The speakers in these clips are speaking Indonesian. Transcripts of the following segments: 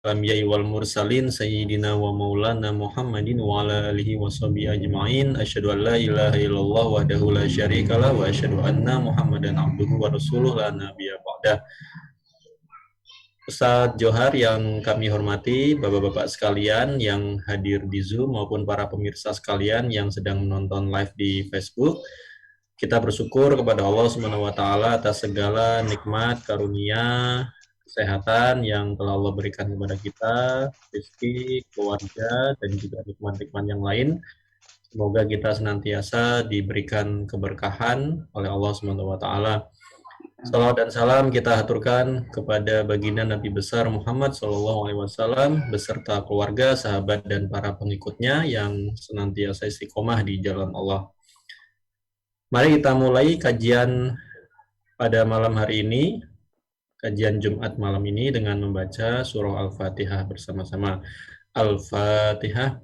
Al-Anbiya'i wal Mursalin Sayyidina wa Maulana Muhammadin wa ala alihi wa sahbihi ajma'in. Asyhadu an la ilaha illallah wahdahu la syarikalah wa asyhadu anna Muhammadan abduhu wa rasuluh la nabiyya ba'dah. Ustadz Johar yang kami hormati, Bapak-bapak sekalian yang hadir di Zoom maupun para pemirsa sekalian yang sedang menonton live di Facebook. Kita bersyukur kepada Allah Subhanahu wa taala atas segala nikmat, karunia, kesehatan yang telah Allah berikan kepada kita, rezeki, keluarga, dan juga nikmat-nikmat yang lain. Semoga kita senantiasa diberikan keberkahan oleh Allah Subhanahu wa taala. Salawat dan salam kita haturkan kepada baginda Nabi besar Muhammad SAW beserta keluarga, sahabat, dan para pengikutnya yang senantiasa istiqomah di jalan Allah. Mari kita mulai kajian pada malam hari ini, kajian Jumat malam ini dengan membaca surah Al-Fatihah bersama-sama. Al-Fatihah.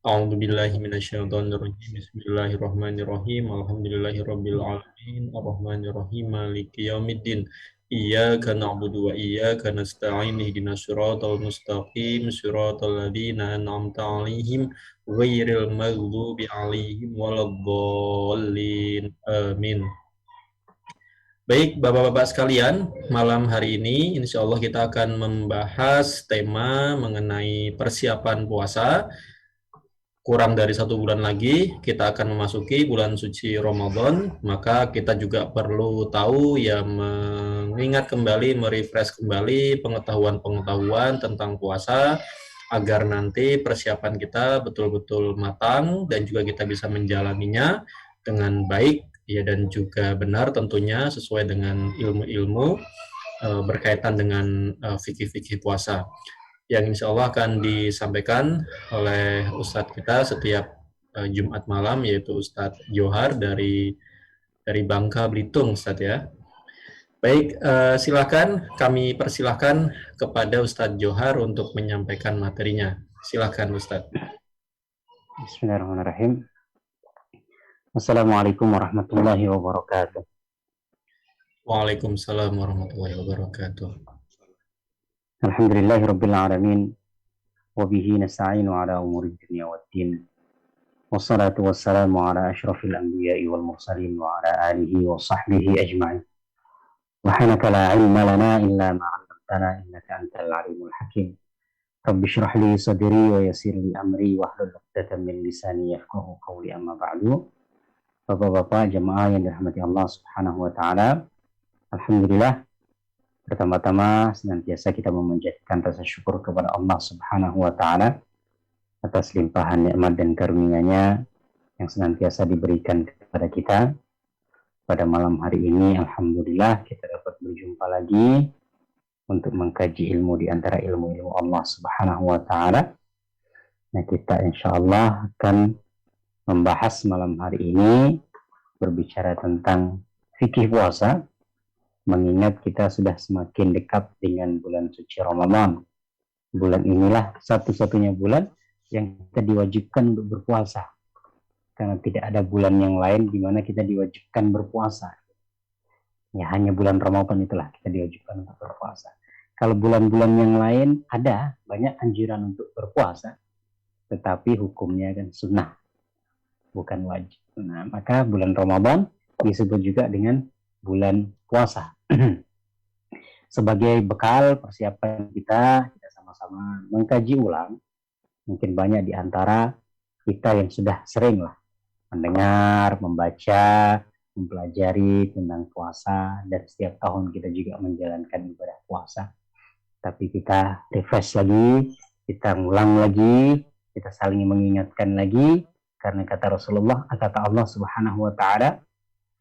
A'udzubillahi minasyaitonirrajim. Bismillahirrahmanirrahim. Alhamdulillahirabbil alamin. Arrahmanirrahim. Maliki yaumiddin. Iyyaka na'budu wa iyyaka nasta'in. Ihdinas siratal mustaqim. Siratal ladzina an'amta 'alaihim ghairil maghdubi 'alaihim waladdallin. Amin. Baik, Bapak-bapak sekalian, malam hari ini insya Allah kita akan membahas tema mengenai persiapan puasa. Kurang dari 1 bulan lagi, kita akan memasuki bulan suci Ramadan, maka kita juga perlu tahu ya mengingat kembali, merefresh kembali pengetahuan-pengetahuan tentang puasa, agar nanti persiapan kita betul-betul matang dan juga kita bisa menjalaninya dengan baik ya dan juga benar tentunya sesuai dengan ilmu-ilmu berkaitan dengan fikih-fikih puasa yang insya Allah akan disampaikan oleh Ustadz kita setiap Jumat malam, yaitu Ustadz Johar dari Bangka Belitung, Ustadz ya. Baik, silakan kami persilahkan kepada Ustadz Johar untuk menyampaikan materinya. Silakan Ustadz. Bismillahirrahmanirrahim. Assalamualaikum warahmatullahi wabarakatuh. Waalaikumsalam warahmatullahi wabarakatuh. Alhamdulillahirabbil alamin wa bihi nasta'inu ala umuri dunya waddin. Wassalatu wassalamu ala asyrafil anbiya'i wal mursalin wa ala alihi wa sahbihi ajma'in. Subhanaka la ilma lana illa ma 'allamtana innaka antal alimul hakim. Rabbi shrah li sadri wa yassir li amri wahlul 'uqdatam min lisani yafqahu qawli, amma ba'du. Bapak-bapak jemaah yang dirahmati Allah Subhanahu wa taala, alhamdulillah, pertama-tama senantiasa kita memanjatkan rasa syukur kepada Allah Subhanahu wa taala atas limpahan nikmat dan karunia-Nya yang senantiasa diberikan kepada kita. Pada malam hari ini alhamdulillah kita dapat berjumpa lagi untuk mengkaji ilmu di antara ilmu-ilmu Allah Subhanahu wa taala. Nah, kita insyaallah akan membahas malam hari ini berbicara tentang fikih puasa, mengingat kita sudah semakin dekat dengan bulan suci Ramadan. Bulan inilah satu-satunya bulan yang kita diwajibkan untuk berpuasa, karena tidak ada bulan yang lain di mana kita diwajibkan berpuasa. Ya, hanya bulan Ramadan itulah kita diwajibkan untuk berpuasa. Kalau bulan-bulan yang lain ada banyak anjuran untuk berpuasa, tetapi hukumnya kan sunnah, bukan wajib. Nah, maka bulan Ramadan disebut juga dengan bulan puasa. Sebagai bekal persiapan kita sama-sama mengkaji ulang. Mungkin banyak di antara kita yang sudah sering lah mendengar, membaca, mempelajari tentang puasa, dan setiap tahun kita juga menjalankan ibadah puasa. Tapi kita refresh lagi, kita ngulang lagi, kita saling mengingatkan lagi, karena kata Rasulullah, kata Allah Subhanahu wa taala,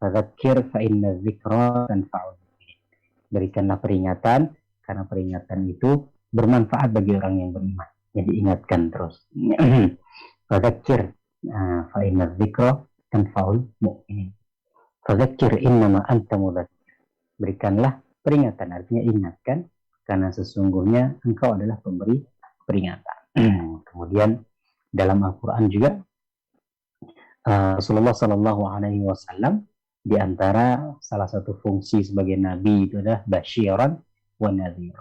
"Fadzakir fa inna dzikra tanfa'ul mu'minin." Berikanlah peringatan, karena peringatan itu bermanfaat bagi orang yang beriman. Jadi ingatkan terus. Fadzakir fa inna dzikra tanfa'ul mu'minin. Fadzakir innama anta mudzakir. Berikanlah peringatan, artinya ingatkan, karena sesungguhnya engkau adalah pemberi peringatan. Kemudian dalam Al-Quran juga Rasulullah Shallallahu Alaihi Wasallam di antara salah satu fungsi sebagai nabi itu adalah basyiran wa nadhir,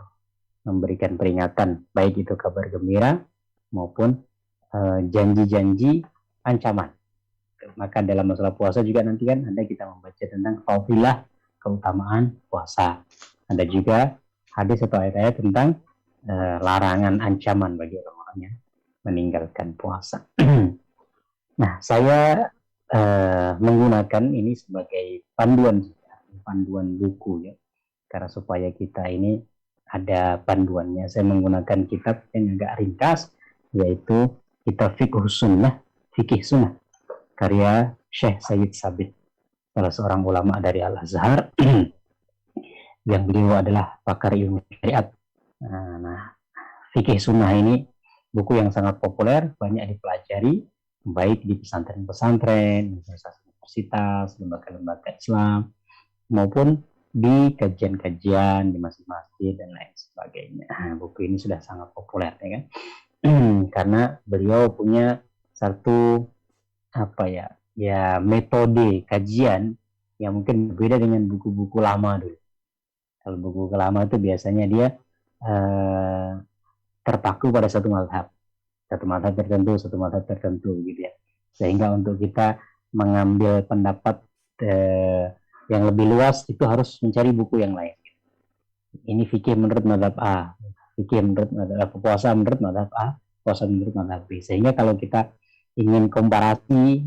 memberikan peringatan, baik itu kabar gembira maupun janji-janji ancaman. Maka dalam masalah puasa juga nanti kan ada kita membaca tentang fadilah keutamaan puasa. Ada juga hadis atau ayat-ayat tentang larangan ancaman bagi orang-orang yang meninggalkan puasa. Nah, saya menggunakan ini sebagai panduan buku ya, karena supaya kita ini ada panduannya. Saya menggunakan kitab yang agak ringkas, yaitu kitab Fikih Sunnah, karya Syekh Sayyid Sabit, salah seorang ulama dari Al-Azhar, yang beliau adalah pakar ilmu syariat. Nah, Fikih Sunnah ini buku yang sangat populer, banyak dipelajari, baik di pesantren-pesantren, universitas, lembaga-lembaga Islam, maupun di kajian-kajian di masjid-masjid dan lain sebagainya. Buku ini sudah sangat populer ya kan, karena beliau punya satu metode kajian yang mungkin berbeda dengan buku-buku lama dulu. Kalau buku lama itu biasanya dia terpaku pada satu madhab tertentu gitu ya, sehingga untuk kita mengambil pendapat yang lebih luas itu harus mencari buku yang lain. Ini fikih menurut madhab A, fikih menurut madhab puasa menurut madhab A, puasa menurut madhab B. Sehingga kalau kita ingin komparasi,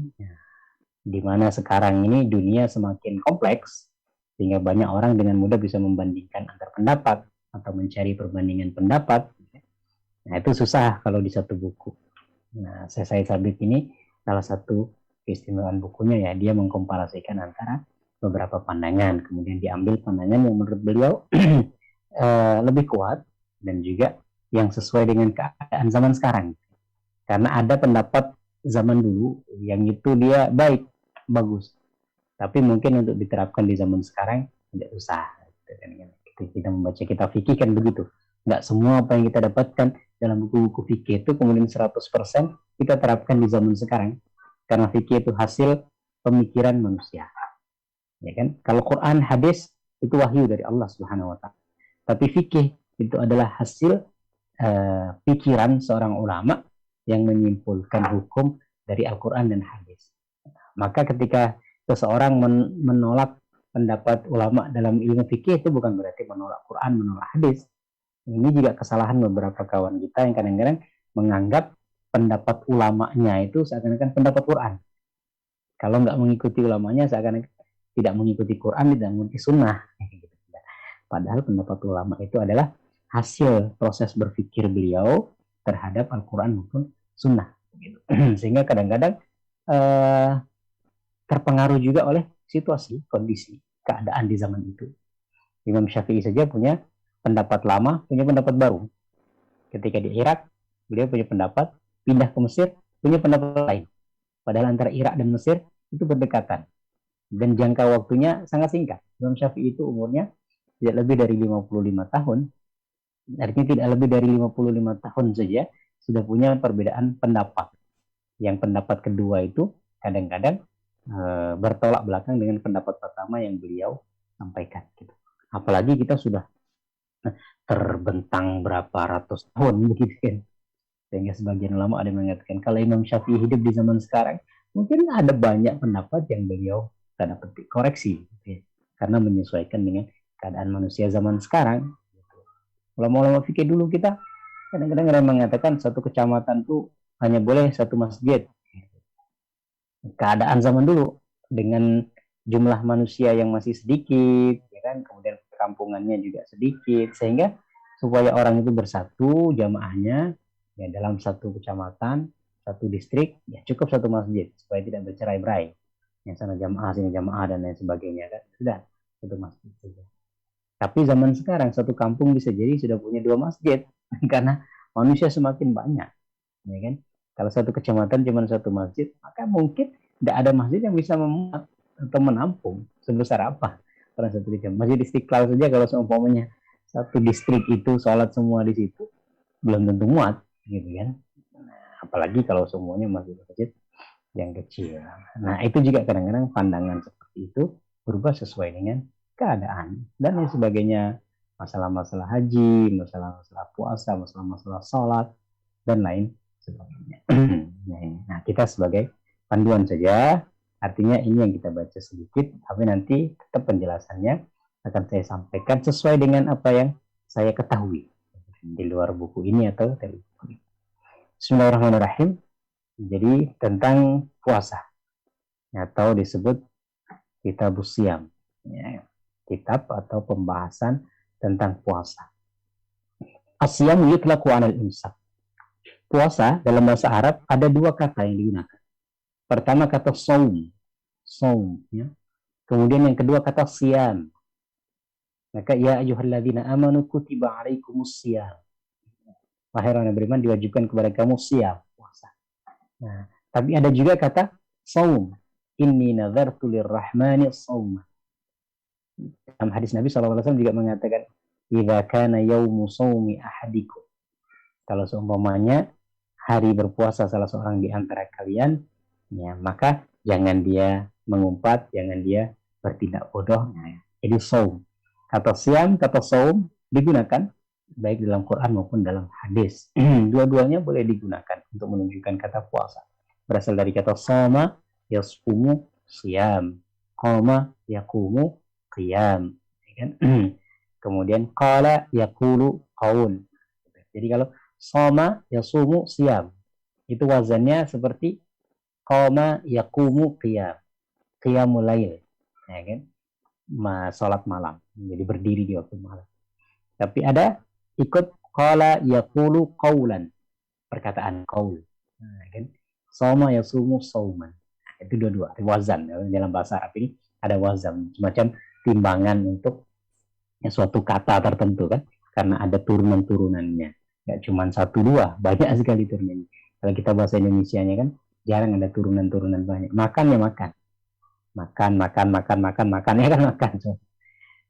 di mana sekarang ini dunia semakin kompleks, sehingga banyak orang dengan mudah bisa membandingkan antar pendapat atau mencari perbandingan pendapat. Nah, itu susah kalau di satu buku. Nah, Syekh Sabit ini salah satu keistimewaan bukunya ya, dia mengkomparasikan antara beberapa pandangan, kemudian diambil pandangan yang menurut beliau lebih kuat dan juga yang sesuai dengan keadaan zaman sekarang. Karena ada pendapat zaman dulu yang itu dia bagus, tapi mungkin untuk diterapkan di zaman sekarang tidak susah. Kita membaca kitab fikih kan begitu, nggak semua apa yang kita dapatkan dalam buku-buku fikih itu kemudian 100% kita terapkan di zaman sekarang, karena fikih itu hasil pemikiran manusia, ya kan? Kalau Quran, hadis itu wahyu dari Allah Subhanahu wa Ta'ala, tapi fikih itu adalah hasil pikiran seorang ulama yang menyimpulkan hukum dari Al-Quran dan hadis. Maka ketika seseorang menolak pendapat ulama dalam ilmu fikih, itu bukan berarti menolak Quran, menolak hadis. Ini juga kesalahan beberapa kawan kita yang kadang-kadang menganggap pendapat ulamanya itu seakan-akan pendapat Quran. Kalau nggak mengikuti ulamanya seakan-akan tidak mengikuti Quran, tidak mengikuti sunnah. Padahal pendapat ulama itu adalah hasil proses berpikir beliau terhadap Al-Quran maupun sunnah. Sehingga kadang-kadang terpengaruh juga oleh situasi, kondisi, keadaan di zaman itu. Imam Syafi'i saja punya pendapat lama, punya pendapat baru. Ketika di Irak, beliau punya pendapat, pindah ke Mesir, punya pendapat lain. Padahal antara Irak dan Mesir itu berdekatan. Dan jangka waktunya sangat singkat. Imam Syafi'i itu umurnya tidak lebih dari 55 tahun. Artinya tidak lebih dari 55 tahun saja sudah punya perbedaan pendapat. Yang pendapat kedua itu kadang-kadang bertolak belakang dengan pendapat pertama yang beliau sampaikan. Gitu. Apalagi kita sudah terbentang berapa ratus tahun begitu kan. Sehingga sebagian ulama ada yang mengatakan kalau Imam Syafi'i hidup di zaman sekarang, mungkin ada banyak pendapat yang beliau tanda petik koreksi, gitu ya, karena menyesuaikan dengan keadaan manusia zaman sekarang. Ulama-ulama fikih dulu kita kadang-kadang ada yang mengatakan satu kecamatan tuh hanya boleh satu masjid. Keadaan zaman dulu dengan jumlah manusia yang masih sedikit, ya kan, kemudian perkampungannya juga sedikit, sehingga supaya orang itu bersatu jamaahnya ya dalam satu kecamatan, satu distrik, ya cukup satu masjid supaya tidak bercerai-berai. Yang sana jamaah, sini jamaah dan lain sebagainya kan. Sudah satu masjid saja. Tapi zaman sekarang satu kampung bisa jadi sudah punya 2 masjid karena manusia semakin banyak, ya kan? Kalau satu kecamatan cuma satu masjid, maka mungkin tidak ada masjid yang bisa memuat atau menampung sebesar apa orang satu kecamatan. Masjid Istiqlal saja kalau seumpamanya satu distrik itu sholat semua di situ belum tentu muat, gitu kan? Apalagi kalau semuanya masjid-masjid yang kecil. Nah, itu juga kadang-kadang pandangan seperti itu berubah sesuai dengan keadaan dan lain sebagainya. masalah-masalah haji, masalah-masalah puasa, masalah-masalah sholat, dan lain sebagainya. Nah, kita sebagai panduan saja, artinya ini yang kita baca sedikit, tapi nanti tetap penjelasannya akan saya sampaikan sesuai dengan apa yang saya ketahui di luar buku ini atau dari buku ini. Bismillahirrahmanirrahim. Jadi tentang puasa atau disebut kitab Siam, ya, kitab atau pembahasan tentang puasa. Asyam yutlaqu 'alal imsak. Puasa dalam bahasa Arab ada dua kata yang digunakan. Pertama kata saum, saum, ya. Kemudian yang kedua kata siam. Maka ya ayyuhalladzina amanu kutiba 'alaikumus siyam. Wahai orang yang beriman, diwajibkan kepada kamu siam, puasa. Nah, tapi ada juga kata saum. Inni nazartu lirrahmani sauma. Dalam hadis Nabi SAW juga mengatakan, idza kana yaumu saumi ahadikum. Kalau seumpamanya hari berpuasa salah seorang di antara kalian, ya, maka jangan dia mengumpat, jangan dia bertindak bodoh. Nah, jadi saum. Kata siam, kata saum digunakan baik dalam Quran maupun dalam hadis. Dua-duanya boleh digunakan untuk menunjukkan kata puasa. Berasal dari kata sama, yasumu, siam. Qama, yakumu, qiyam. Kemudian qala, yakulu, qaul. Jadi kalau sama, yasumu, siam. Itu wazannya seperti qama, yakumu, qiyam. Qiyamul lail. Ya kan? Salat malam. Jadi berdiri di waktu malam. Tapi ada ikut qala yaqulu qaulan, perkataan qaul. Nah, kan? Soma yasumu sauman. Itu dua-dua wazan dalam bahasa Arab ini ada wazan, semacam timbangan untuk suatu kata tertentu kan, karena ada turunan-turunannya. Enggak cuma satu dua, banyak sekali turunannya. Kalau kita bahasa Indonesianya kan jarang ada turunan-turunan banyak. Makan ya makan. Makan ya kan makan. So.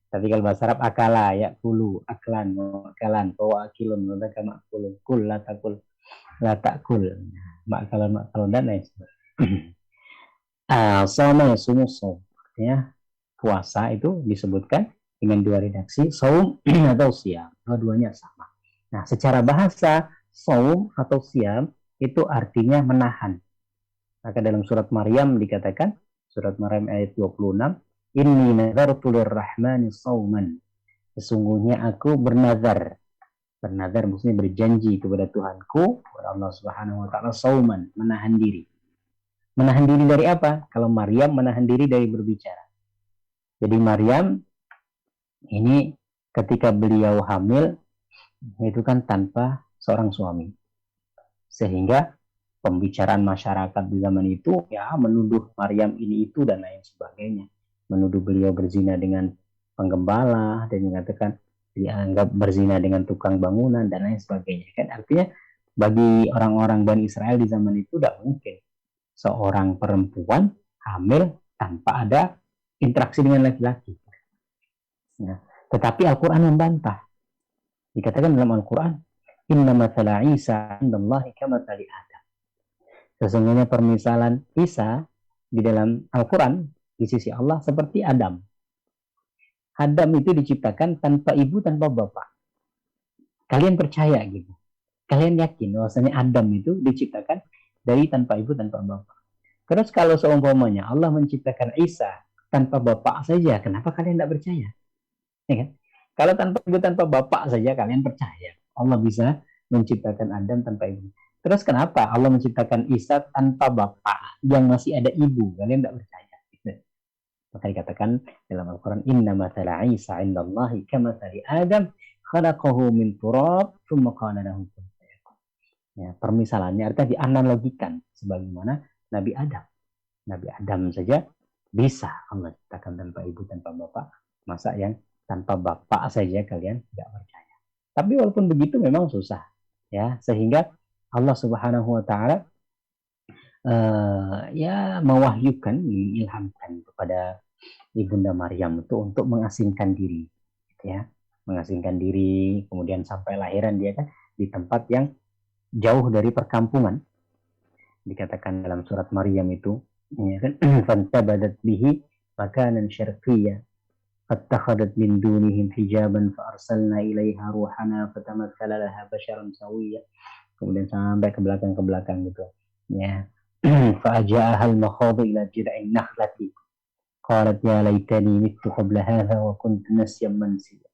Tapi kalau bahasa Arab akala, ya kulu, aklan, akalan, bawa akilun, mereka makulun, kul, latakul, latakul, makalun, dan lain sebagainya. Sama sumu. Artinya puasa itu disebutkan dengan dua redaksi, saum atau siam. Dua-duanya sama. Nah, secara bahasa, saum atau siam itu artinya menahan. Maka dalam surat Maryam dikatakan, surat Maryam ayat 26, Inni nazartu lirrahmani sauman. Sesungguhnya aku bernazar. Bernazar maksudnya berjanji kepada Tuhanku, kepada Allah Subhanahu wa taala, sauman, menahan diri. Menahan diri dari apa? Kalau Maryam menahan diri dari berbicara. Jadi Maryam ini ketika beliau hamil itu kan tanpa seorang suami. Sehingga pembicaraan masyarakat di zaman itu ya menuduh Maryam ini itu dan lain sebagainya. Menuduh beliau berzina dengan penggembala dan mengatakan dianggap berzina dengan tukang bangunan dan lain sebagainya. Kan artinya bagi orang-orang Bani Israel di zaman itu tidak mungkin seorang perempuan hamil tanpa ada interaksi dengan laki-laki. Nah, tetapi Al-Quran membantah. Dikatakan dalam Al-Quran, Inna mathala Isa indallahi kamathali Adam. Sesungguhnya permisalan Isa di dalam Al-Quran di sisi Allah seperti Adam. Adam itu diciptakan tanpa ibu, tanpa bapak. Kalian percaya gitu? Kalian yakin bahwasanya Adam itu diciptakan dari tanpa ibu, tanpa bapak? Terus kalau seumpamanya Allah menciptakan Isa tanpa bapak saja, kenapa kalian tidak percaya? Ya kan? Kalau tanpa ibu, tanpa bapak saja kalian percaya. Allah bisa menciptakan Adam tanpa ibu. Terus kenapa Allah menciptakan Isa tanpa bapak yang masih ada ibu? Kalian tidak percaya. Maka dikatakan dalam Al-Quran, Inna mathala Isa indallahi kamathali Adam khalaqahu min turab thumma qala lahu kun fayakun. Ya, permisalannya artinya dianalogikan sebagaimana Nabi Adam. Nabi Adam saja bisa Allah ciptakan tanpa ibu, tanpa bapak. Masa yang tanpa bapak saja kalian tidak percaya. Tapi walaupun begitu memang susah. Ya, sehingga Allah Subhanahu wa taala ya mewahyukan, mengilhamkan kepada Ibunda Maryam itu untuk mengasingkan diri, ya, mengasingkan diri, kemudian sampai lahiran dia kan di tempat yang jauh dari perkampungan. Dikatakan dalam surat Maryam itu, ya kan, fantabadat bihi makanan syarqiyya. فاتخذت من دونهم حجابا فأرسلنا إليها روحنا فتمثل لها بشرا سويا. Kemudian sampai ke belakang gitu ya. فأجاءها المخاض إلى جذع النخلة قالت يا ليتني مت قبل هذا وكنت نسيا منسيا.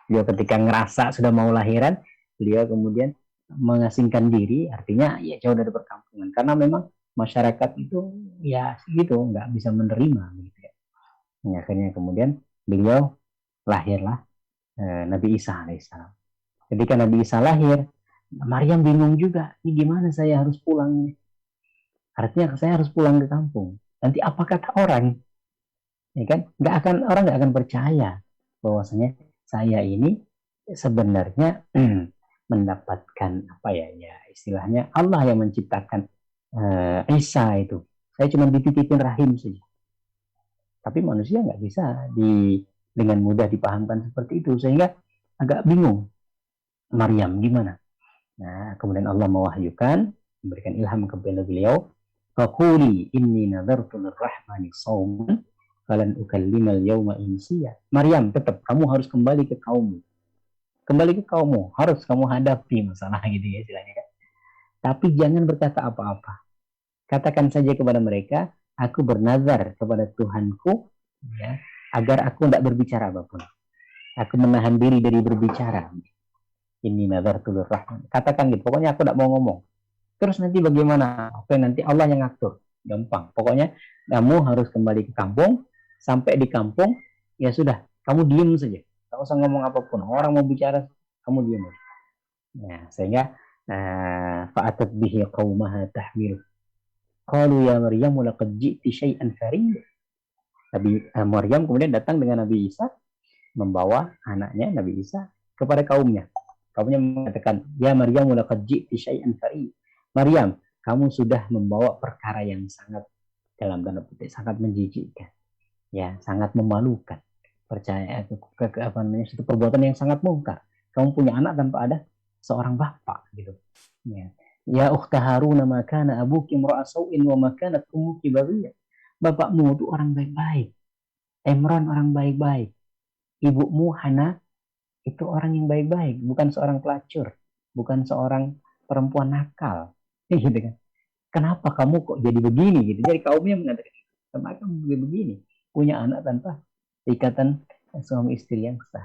Beliau ketika ngerasa sudah mau lahiran, beliau kemudian mengasingkan diri, artinya ya jauh dari perkampungan, karena memang masyarakat itu ya gitu nggak bisa menerima gitu ya. Akhirnya kemudian beliau lahirlah Nabi Isa alaihissalam. Ketika Nabi Isa lahir, Maryam bingung juga, ini gimana saya harus pulang? Artinya saya harus pulang ke kampung. Nanti apa kata orang? Ya kan? Orang nggak akan percaya bahwasanya saya ini sebenarnya mendapatkan apa ya istilahnya Allah yang menciptakan Isa itu. Saya cuma dititipin rahim saja. Tapi manusia nggak bisa dengan mudah dipahamkan seperti itu, sehingga agak bingung. Maryam gimana? Nah, kemudian Allah mewahyukan, memberikan ilham kepada beliau, faquli inni nadartu lirrahmani shauman falan ukallimal yauma insiya. Maryam, tetap kamu harus kembali ke kaummu. Kembali ke kaummu, harus kamu hadapi masalah gitu ya istilahnya kan. Tapi jangan berkata apa-apa. Katakan saja kepada mereka, aku bernazar kepada Tuhanku ya, agar aku tidak berbicara apapun. Aku menahan diri dari berbicara. Ini nazartu lirrahman. Katakan gitu, pokoknya aku tidak mau ngomong. Terus nanti bagaimana? Oke, nanti Allah yang ngatur. Gampang. Pokoknya kamu harus kembali ke kampung. Sampai di kampung, ya sudah, kamu diem saja. Tidak usah ngomong apapun. Orang mau bicara, kamu diem. Ya, sehingga fa'atat bihi qaumaha tahmil. Qalu ya Maryam laqad ji'ti syai'an fariyya. Nabi Maryam kemudian datang dengan Nabi Isa, membawa anaknya Nabi Isa kepada kaumnya. Kaumnya mengatakan, ya Maryam laqad ji'ti syai'an fariyya. Maryam, kamu sudah membawa perkara yang sangat dalam tanda petik sangat menjijikkan. Ya, sangat memalukan. Percaya apa namanya, suatu perbuatan yang sangat mungkar. Kamu punya anak tanpa ada seorang bapak gitu. Ya. Ya ukhta Harun ma kana abuki imra'a sau'in wa ma kanat ummuki baghiyah. Bapakmu itu orang baik-baik. Imran orang baik-baik. Ibumu Hana itu orang yang baik-baik, bukan seorang pelacur, bukan seorang perempuan nakal. Gitu kan. Kenapa kamu kok jadi begini gitu. Jadi kaumnya mengatakan, kenapa kamu begini? Punya anak tanpa ikatan suami istri yang sah.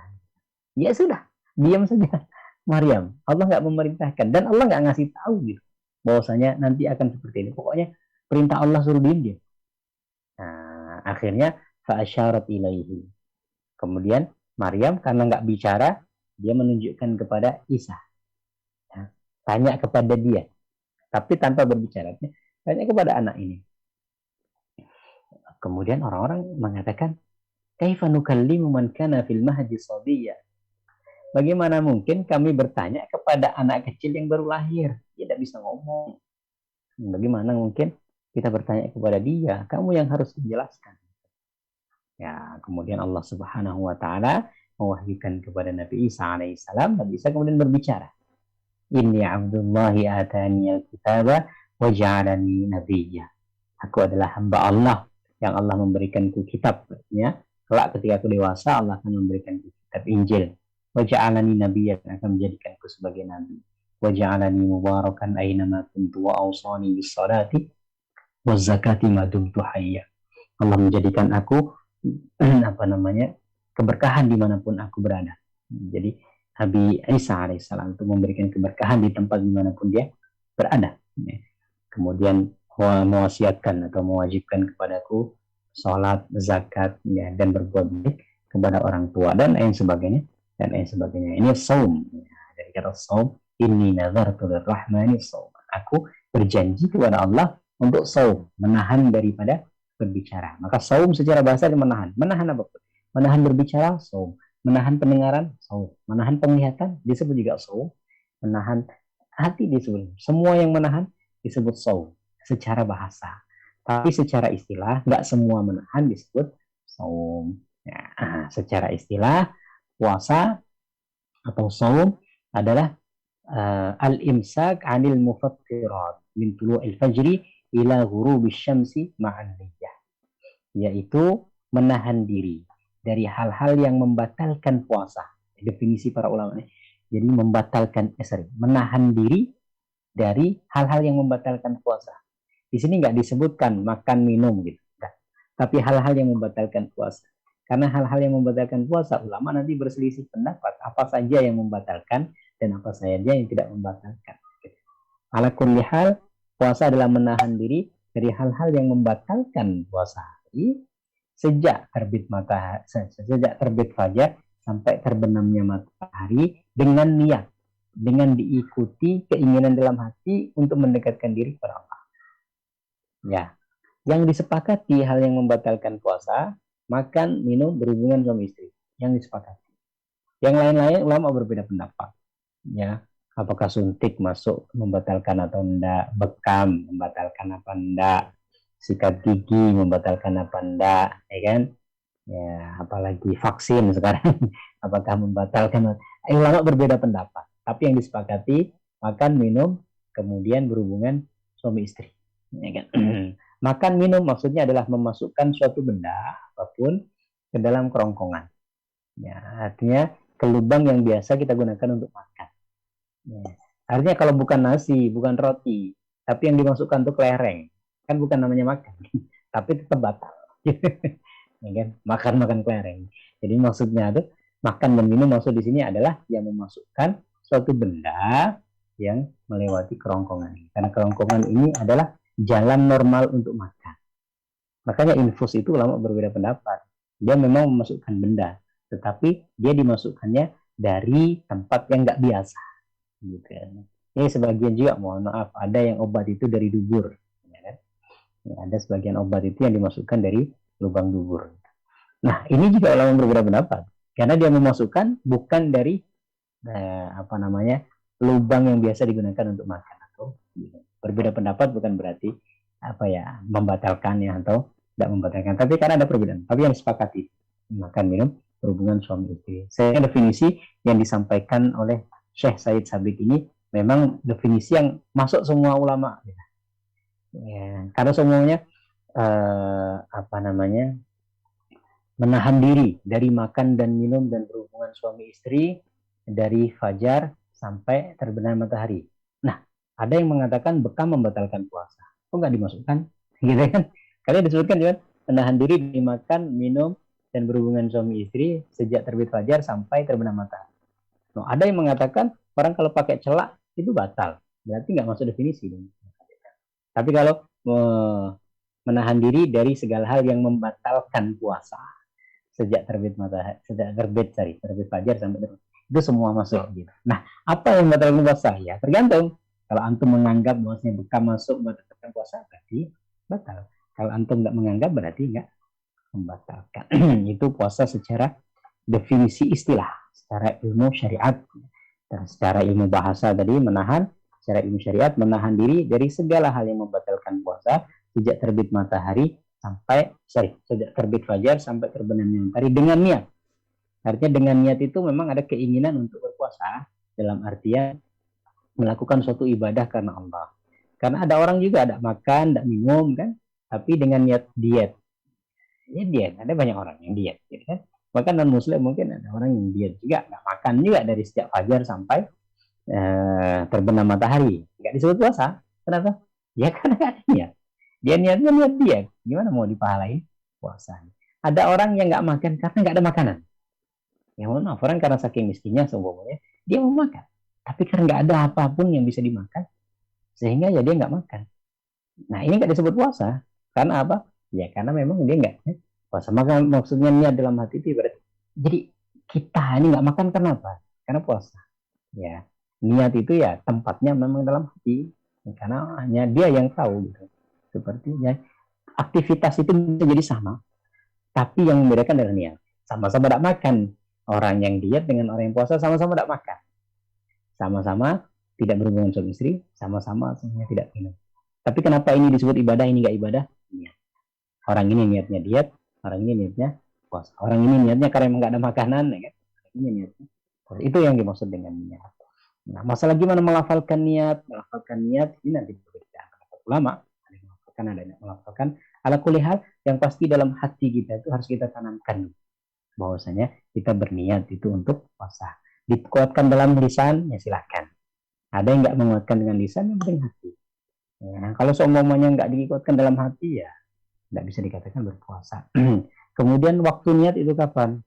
Ya sudah, diam saja. Maryam, Allah nggak memerintahkan dan Allah nggak ngasih tahu gitu bahwasanya nanti akan seperti ini. Pokoknya perintah Allah suruh diam. Nah, akhirnya fa'asyarat ilaihi. Kemudian Maryam karena nggak bicara, dia menunjukkan kepada Isa. Nah, tanya kepada dia, tapi tanpa berbicara. Tanya kepada anak ini. Kemudian orang-orang mengatakan, kaifa nukallimu man kana fil mahdi sabiyya? Bagaimana mungkin kami bertanya kepada anak kecil yang baru lahir? Dia tidak bisa ngomong. Bagaimana mungkin kita bertanya kepada dia? Kamu yang harus menjelaskan. Ya, kemudian Allah Subhanahu wa taala mewahyukan kepada Nabi Isa alaihissalam. Nabi Isa kemudian berbicara. Inni Abdullahi atani al-kitaba wa ja'alani nabiyya. Aku adalah hamba Allah yang Allah memberikanku kitab. Ya, kelak ketika aku dewasa Allah akan memberikanku kitab Injil. Wa ja'alani nabiyyan, akan menjadikanku sebagai nabi. Wa ja'alani mubarakan aina ma kuntu wa awsani bis salati waz zakati ma dumtu hayya. Allah menjadikan aku keberkahan dimanapun aku berada. Jadi Nabi Isa alaihissalam untuk memberikan keberkahan di tempat dimanapun dia berada. Kemudian mewasiatkan atau mewajibkan kepadaku sholat, zakat, ya, dan berbuat baik kepada orang tua dan lain sebagainya. Ini saum. Dari kata saum, inni nazartu lirrahmani saum. Aku berjanji kepada Allah untuk saum, menahan daripada berbicara. Maka saum secara bahasa menahan. Menahan apapun. Menahan berbicara, saum. Menahan pendengaran, saum. Menahan penglihatan, disebut juga saum. Menahan hati disebut. Semua yang menahan disebut saum secara bahasa. Tapi secara istilah, nggak semua menahan disebut saum. Ya, secara istilah, puasa atau saum adalah al-imsak 'anil mufattirat min tulu'il fajri ila ghurubish syamsi ma'an niyyah, yaitu menahan diri dari hal-hal yang membatalkan puasa. Definisi para ulama ini. Jadi menahan diri dari hal-hal yang membatalkan puasa. Di sini nggak disebutkan makan minum gitu, tapi hal-hal yang membatalkan puasa. Karena hal-hal yang membatalkan puasa, ulama nanti berselisih pendapat apa saja yang membatalkan dan apa saja yang tidak membatalkan. Ala kulli hal, puasa adalah menahan diri dari hal-hal yang membatalkan puasa. Jadi, sejak terbit fajar sampai terbenamnya matahari dengan niat, dengan diikuti keinginan dalam hati untuk mendekatkan diri kepada Allah. Ya, yang disepakati hal yang membatalkan puasa, makan, minum, berhubungan suami istri. Yang disepakati. Yang lain-lain ulama berbeda pendapat. Ya, apakah suntik masuk membatalkan atau enggak, bekam membatalkan apa enggak, sikat gigi membatalkan apa enggak, ya kan? Ya, apalagi vaksin sekarang apakah membatalkan? Ulama berbeda pendapat. Tapi yang disepakati makan, minum, kemudian berhubungan suami istri. Ya kan? Makan minum maksudnya adalah memasukkan suatu benda apapun ke dalam kerongkongan. Ya, artinya ke lubang yang biasa kita gunakan untuk makan. Ya. Artinya kalau bukan nasi, bukan roti, tapi yang dimasukkan untuk kelereng, kan bukan namanya makan, tapi tetap batal. Ya kan? Makan kelereng. Jadi maksudnya itu makan dan minum maksud di sini adalah yang memasukkan suatu benda yang melewati kerongkongan. Karena kerongkongan ini adalah jalan normal untuk makan. Makanya infus itu ulama berbeda pendapat. Dia memang memasukkan benda, tetapi dia dimasukkannya dari tempat yang nggak biasa. Gitu kan. Ini sebagian juga, mohon maaf, ada yang obat itu dari dubur. Ya kan? Ya, ada sebagian obat itu yang dimasukkan dari lubang dubur. Nah, ini juga ulama berbeda pendapat. Karena dia memasukkan bukan dari lubang yang biasa digunakan untuk makan. Atau berbeda pendapat bukan berarti membatalkannya atau tidak membatalkan. Tapi karena ada perbedaan. Tapi yang disepakati makan minum berhubungan suami istri. Saya definisi yang disampaikan oleh Syekh Said Sabiq ini memang definisi yang masuk semua ulama. Ya, karena semuanya menahan diri dari makan dan minum dan berhubungan suami istri dari fajar sampai terbenam matahari. Nah, ada yang mengatakan bekam membatalkan puasa. Kok nggak dimasukkan? Gitu kan? Karena disebutkan juga menahan diri dari makan, minum, dan berhubungan suami istri sejak terbit fajar sampai terbenam matahari. Nah, ada yang mengatakan orang kalau pakai celak itu batal. Berarti nggak masuk definisi. Tapi kalau menahan diri dari segala hal yang membatalkan puasa sejak terbit fajar sampai itu semua masuk gitu. Nah, apa yang membatalkan puasa? Ya tergantung. Kalau antum menganggap bahwasanya bekam masuk membatalkan puasa, berarti batal. Kalau antum nggak menganggap, berarti nggak membatalkan. Itu puasa secara definisi istilah, secara ilmu syariat, dan secara ilmu bahasa tadi menahan, secara ilmu syariat menahan diri dari segala hal yang membatalkan puasa sejak terbit sejak terbit fajar sampai terbenamnya matahari dengan niat. Artinya dengan niat itu memang ada keinginan untuk berpuasa dalam artian melakukan suatu ibadah karena Allah. Karena ada orang juga ada makan, ada minum kan, tapi dengan niat diet. Ini diet, ada banyak orang yang diet, gitu kan. Bahkan non muslim mungkin ada orang yang diet juga, nggak makan juga dari sejak fajar sampai terbenam matahari. Nggak disebut puasa. Kenapa? Ya karena nggak ada niat. Dia niatnya niat diet. Gimana mau dipahalain puasa? Ada orang yang nggak makan karena nggak ada makanan. Ya mohon maaf, orang karena saking miskinnya seumpamanya dia mau makan, tapi karena nggak ada apapun yang bisa dimakan, sehingga ya dia nggak makan. Nah ini nggak disebut puasa, karena apa? Ya karena memang dia nggak puasa. Maka maksudnya niat dalam hati itu berarti. Jadi kita ini nggak makan karena apa? Karena puasa. Ya niat itu ya tempatnya memang dalam hati, karena hanya dia yang tahu gitu. Sepertinya aktivitas itu bisa jadi sama, tapi yang membedakan adalah niat. Sama-sama tidak makan. Orang yang diet dengan orang yang puasa sama-sama tidak makan. Sama-sama tidak berhubungan suami istri, sama-sama semuanya tidak minum. Tapi kenapa ini disebut ibadah, ini nggak ibadah? Niat. Orang ini niatnya diet, orang ini niatnya puasa. Orang ini niatnya karena memang nggak ada makanan, ya kan? Ini niatnya. Itu yang dimaksud dengan niat. Nah, masalah gimana melafalkan niat ini nanti berbeda. Ulama ada yang melafalkan, ada yang melafalkan. Ala kulli hal, yang pasti dalam hati kita itu harus kita tanamkan. bahwasanya kita berniat itu untuk puasa. Dikuatkan dalam lisan, ya silahkan. Ada yang nggak menguatkan dengan lisan, yang penting hati. Ya, kalau seumpamanya nggak dikuatkan dalam hati, ya nggak bisa dikatakan berpuasa. Kemudian waktu niat itu kapan?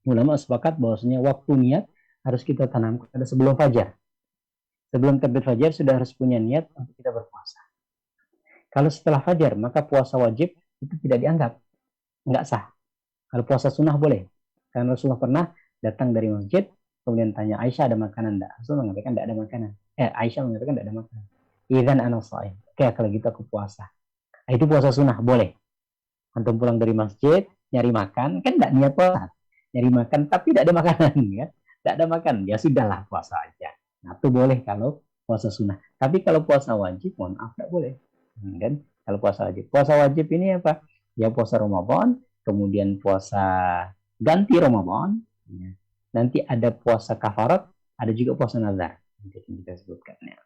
Ulama sepakat bahwasanya waktu niat harus kita tanamkan pada sebelum fajar. Sebelum terbit fajar sudah harus punya niat untuk kita berpuasa. Kalau setelah fajar, maka puasa wajib itu tidak dianggap, nggak sah. Kalau puasa sunnah boleh. Karena Rasulullah pernah datang dari masjid, kemudian tanya Aisyah ada makanan enggak? Rasulullah mengatakan tidak ada makanan. Aisyah mengatakan tidak ada makanan. Idzan ana shaim. Oke, kalau gitu aku puasa. Nah, itu puasa sunnah boleh. Antum pulang dari masjid, nyari makan, kan tidak niat puasa. Nyari makan, tapi tidak ada makanan. Ya. Tidak ada makan, ya sudahlah puasa aja. Nah, itu boleh kalau puasa sunnah. Tapi kalau puasa wajib, mohon maaf, tidak boleh. Dan kalau puasa wajib. Puasa wajib ini apa? Ya puasa Ramadan, kemudian puasa ganti Ramadan, ya. Nanti ada puasa kafarat, ada juga puasa nazar. Kita sebutkan. Ya.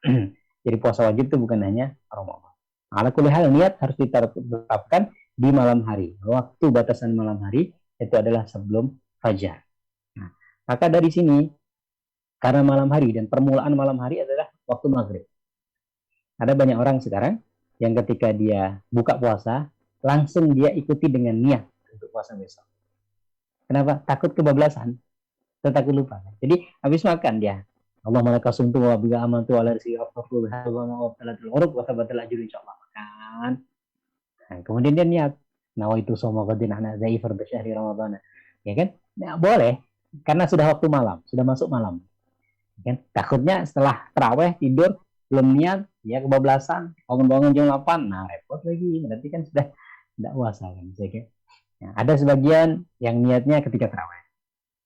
Jadi puasa wajib itu bukan hanya Ramadan. Ala kulli hal niat harus ditetapkan di malam hari. Waktu batasan malam hari itu adalah sebelum fajar. Nah, maka dari sini karena malam hari dan permulaan malam hari adalah waktu maghrib. Ada banyak orang sekarang yang ketika dia buka puasa langsung dia ikuti dengan niat untuk puasa besok. Kenapa? Takut kebablasan, takut lupa. Jadi habis makan dia, Allah malaka sumtu wa biga amantu ala rizki afdhul wa talatul urub wa tabatal ajru insyaallah makan. Nah, kemudian dia niat nawaitu soma qadin ana zaifar bisyahri ramadhan. Ya kan? Nah, boleh karena sudah waktu malam, sudah masuk malam. Ya kan? Takutnya setelah tarawih tidur belum niat, ya kebablasan, bangun-bangun jam 8, nah repot lagi, berarti kan sudah tidak puasa kan. Nah, ada sebagian yang niatnya ketika tarawih.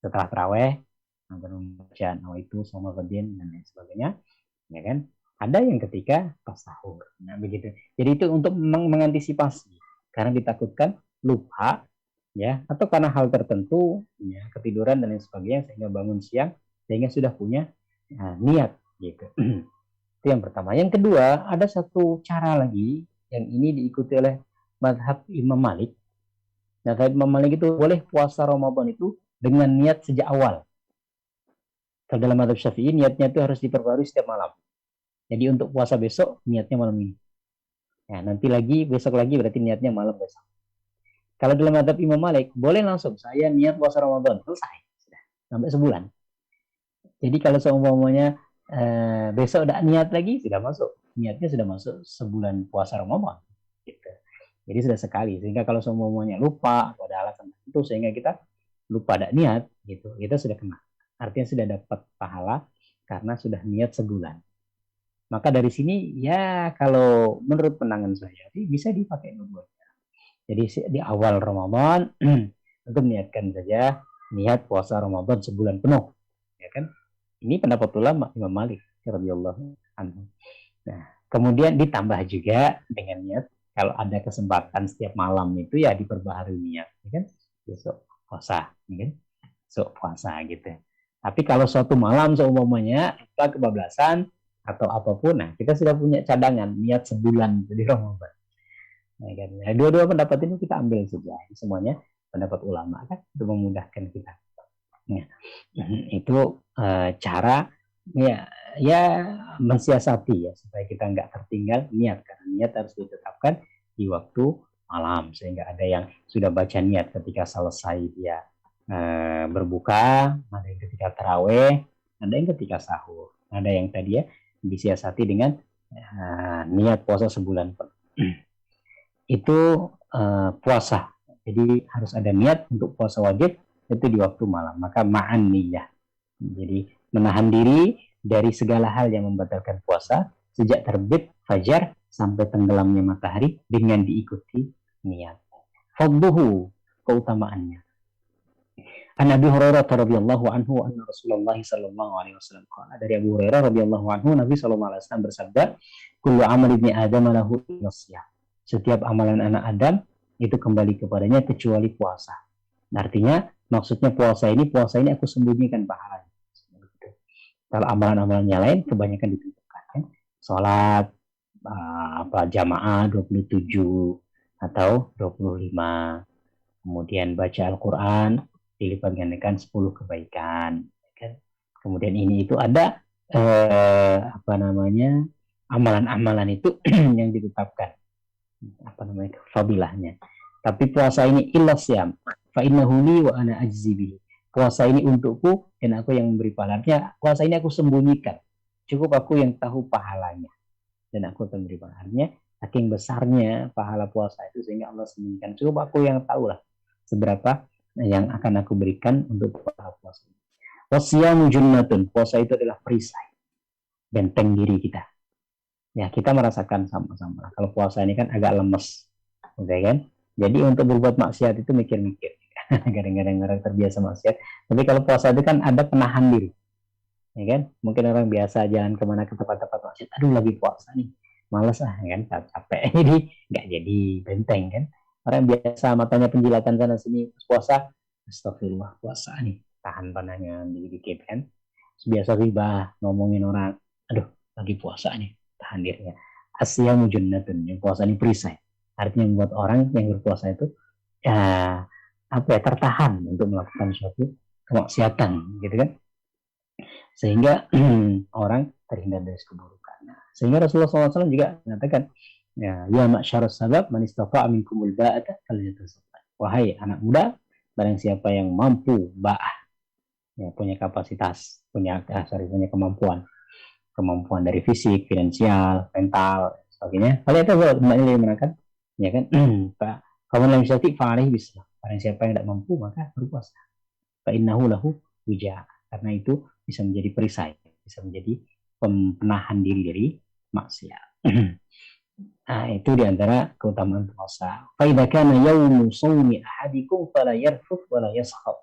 Setelah tarawih, membaca nawaitu soma qadin dan lain sebagainya, ya kan? Ada yang ketika pas sahur. Nah, begitu. Jadi itu untuk mengantisipasi karena ditakutkan lupa ya atau karena hal tertentu ya ketiduran dan lain sebagainya sehingga bangun siang sehingga sudah punya niat gitu. Itu yang pertama. Yang kedua, ada satu cara lagi yang ini diikuti oleh mazhab Imam Malik. Mazhab Imam Malik itu boleh puasa Ramadan itu dengan niat sejak awal. Kalau dalam mazhab Syafi'i niatnya itu harus diperbarui setiap malam. Jadi untuk puasa besok niatnya malam ini. Nah, nanti lagi besok lagi berarti niatnya malam besok. Kalau dalam mazhab Imam Malik boleh langsung saya niat puasa Ramadan selesai sudah sampai sebulan. Jadi kalau seumpamanya besok udah niat lagi sudah masuk niatnya sudah masuk sebulan puasa Ramadan. Gitu. Jadi sudah sekali sehingga kalau seumpamanya lupa atau ada alasan itu sehingga kita lupa ada niat gitu kita sudah kena. Artinya sudah dapat pahala karena sudah niat sebulan. Maka dari sini ya kalau menurut pandangan saya bisa dipakai dua-duanya. Jadi di awal Ramadan untuk niatkan saja niat puasa Ramadan sebulan penuh, ya kan? Ini pendapat ulama Imam Malik radhiyallahu anhu. Nah, kemudian ditambah juga dengan niat kalau ada kesempatan setiap malam itu ya diperbaharui niat, ya kan? Besok puasa, ya kan? Besok puasa gitu. Tapi kalau suatu malam seumpamanya kita kebablasan atau apapun, nah kita sudah punya cadangan niat sebulan di Ramadan. Nah, kan? Nah, dua-dua pendapat ini kita ambil saja, semuanya pendapat ulama kan untuk memudahkan kita. Nah, itu cara ya mensiasati ya supaya kita nggak tertinggal niat karena niat harus ditetapkan di waktu malam sehingga ada yang sudah baca niat ketika selesai dia berbuka, ada yang ketika taraweh, ada yang ketika sahur, ada yang tadi ya disiasati dengan niat puasa sebulan penuh. Itu puasa. Jadi harus ada niat untuk puasa wajib itu di waktu malam. Maka ma'an niyah. Jadi menahan diri dari segala hal yang membatalkan puasa sejak terbit fajar sampai tenggelamnya matahari dengan diikuti niat. Fadluhu, keutamaannya. An Abi Hurairah radhiyallahu anhu anna Rasulullah sallallahu alaihi wasallam qala, dari Abu Hurairah radhiyallahu anhu Nabi sallallahu alaihi wasallam bersabda, kullu amal ibni Adam lahu illasiyah. Setiap amalan anak Adam itu kembali kepadanya kecuali puasa. Artinya maksudnya puasa ini aku sembunyikan pahalanya. Kalau amalan-amalan yang lain kebanyakan ditentukan kan? Salat jamaah 27 atau 25. Kemudian baca Al-Qur'an dilipat gandakan 10 kebaikan, kan? Kemudian ini itu ada apa namanya, amalan-amalan itu yang ditetapkan apa namanya fadilahnya. Tapi puasa ini ilas ya, fa innahu li wa ana ajzi bihi. Puasa ini untukku dan aku yang memberi pahalanya. Puasa ini aku sembunyikan. Cukup aku yang tahu pahalanya dan aku akan memberi pahalanya. Saking besarnya pahala puasa itu sehingga Allah sembunyikan. Cukup aku yang tahu lah seberapa yang akan aku berikan untuk pahala puasa. Wasyamu junnatun. Puasa itu adalah perisai, benteng diri kita. Ya, kita merasakan sama-sama. Kalau puasa ini kan agak lemes, gitu kan? Jadi untuk berbuat maksiat itu mikir-mikir. Kadang-kadang orang terbiasa maksiat. Tapi kalau puasa itu kan ada penahan diri, ya kan? Mungkin orang biasa jalan kemana ke tempat-tempat maksiat. Aduh, lagi puasa nih, males kan? Capek. Jadi nggak jadi benteng kan? Orang biasa matanya penjilatan sana sini puasa. Astagfirullah, puasa nih, tahan pandangan dikit kan? Biasa ribah ngomongin orang. Aduh, lagi puasa nih, tahan dirinya. Asyamu junnatun, yang puasa ini perisai. Artinya membuat orang yang berpuasa itu ya apa ya, tertahan untuk melakukan suatu kemaksiatan, gitu kan? Sehingga orang terhindar dari keburukan. Nah, sehingga Rasulullah SAW juga mengatakan, ya ma'syarus sabab man istata'a minkumul ba'ata falyatasaddaq. Wahai anak muda, barang siapa yang mampu ba'ah, ya, punya kapasitas, punya kemampuan dari fisik, finansial, mental, sebagainya. Kalau itu kembali lagi menakan, ya kan? Pak, kamu yang bisa fa'alih bisa. Barang siapa yang tidak mampu maka berpuasa. Fa'innahu lahu wija. Karena itu bisa menjadi perisai, bisa menjadi penahan diri dari maksiat. Nah, itu diantara keutamaan puasa. Fa'idha kana yawmu sawmi ahadikum fala yarfuth wala yaskhab.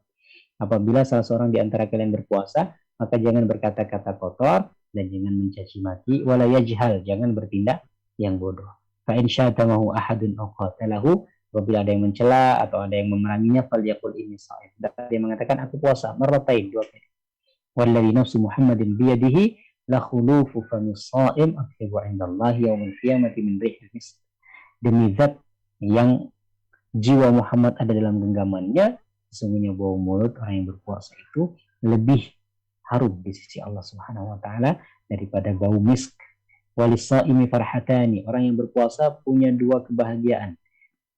Apabila salah seorang di antara kalian berpuasa, maka jangan berkata-kata kotor dan jangan mencaci maki, wala yajhal, jangan bertindak yang bodoh. Fa in syatamahu ahadun aw qatalahu, apabila ada yang mencela atau ada yang memeranginya, falyaqul inni shaim. Dia mengatakan aku puasa, marratain, 2 kali. Walladzi nafsu Muhammadin biyadihi la khulufu famis shaim athibu 'indallahi yaumil qiyamati min rihil misk. Demi zat yang jiwa Muhammad ada dalam genggamannya, sesungguhnya bau mulut orang yang berpuasa itu lebih harum di sisi Allah Subhanahu wa taala daripada bau misk. Walisaimi farhatani, orang yang berpuasa punya 2 kebahagiaan.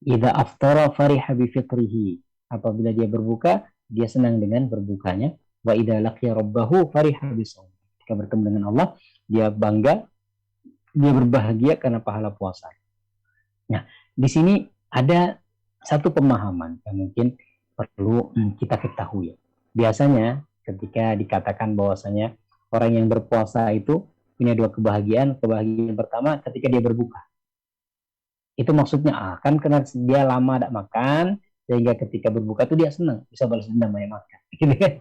Idza aftara fariha bi fitrihi, apabila dia berbuka dia senang dengan berbukanya. Wa idza laqiya rabbahu fariha bi shaum, jika bertemu dengan Allah dia bangga, dia berbahagia karena pahala puasa. Nah, di sini ada satu pemahaman yang mungkin perlu kita ketahui. Biasanya ketika dikatakan bahwasanya orang yang berpuasa itu punya 2 kebahagiaan. Kebahagiaan pertama ketika dia berbuka. Itu maksudnya kan karena dia lama tidak makan, sehingga ketika berbuka tuh dia senang, bisa balas dendam banyak makan. Gitu kan?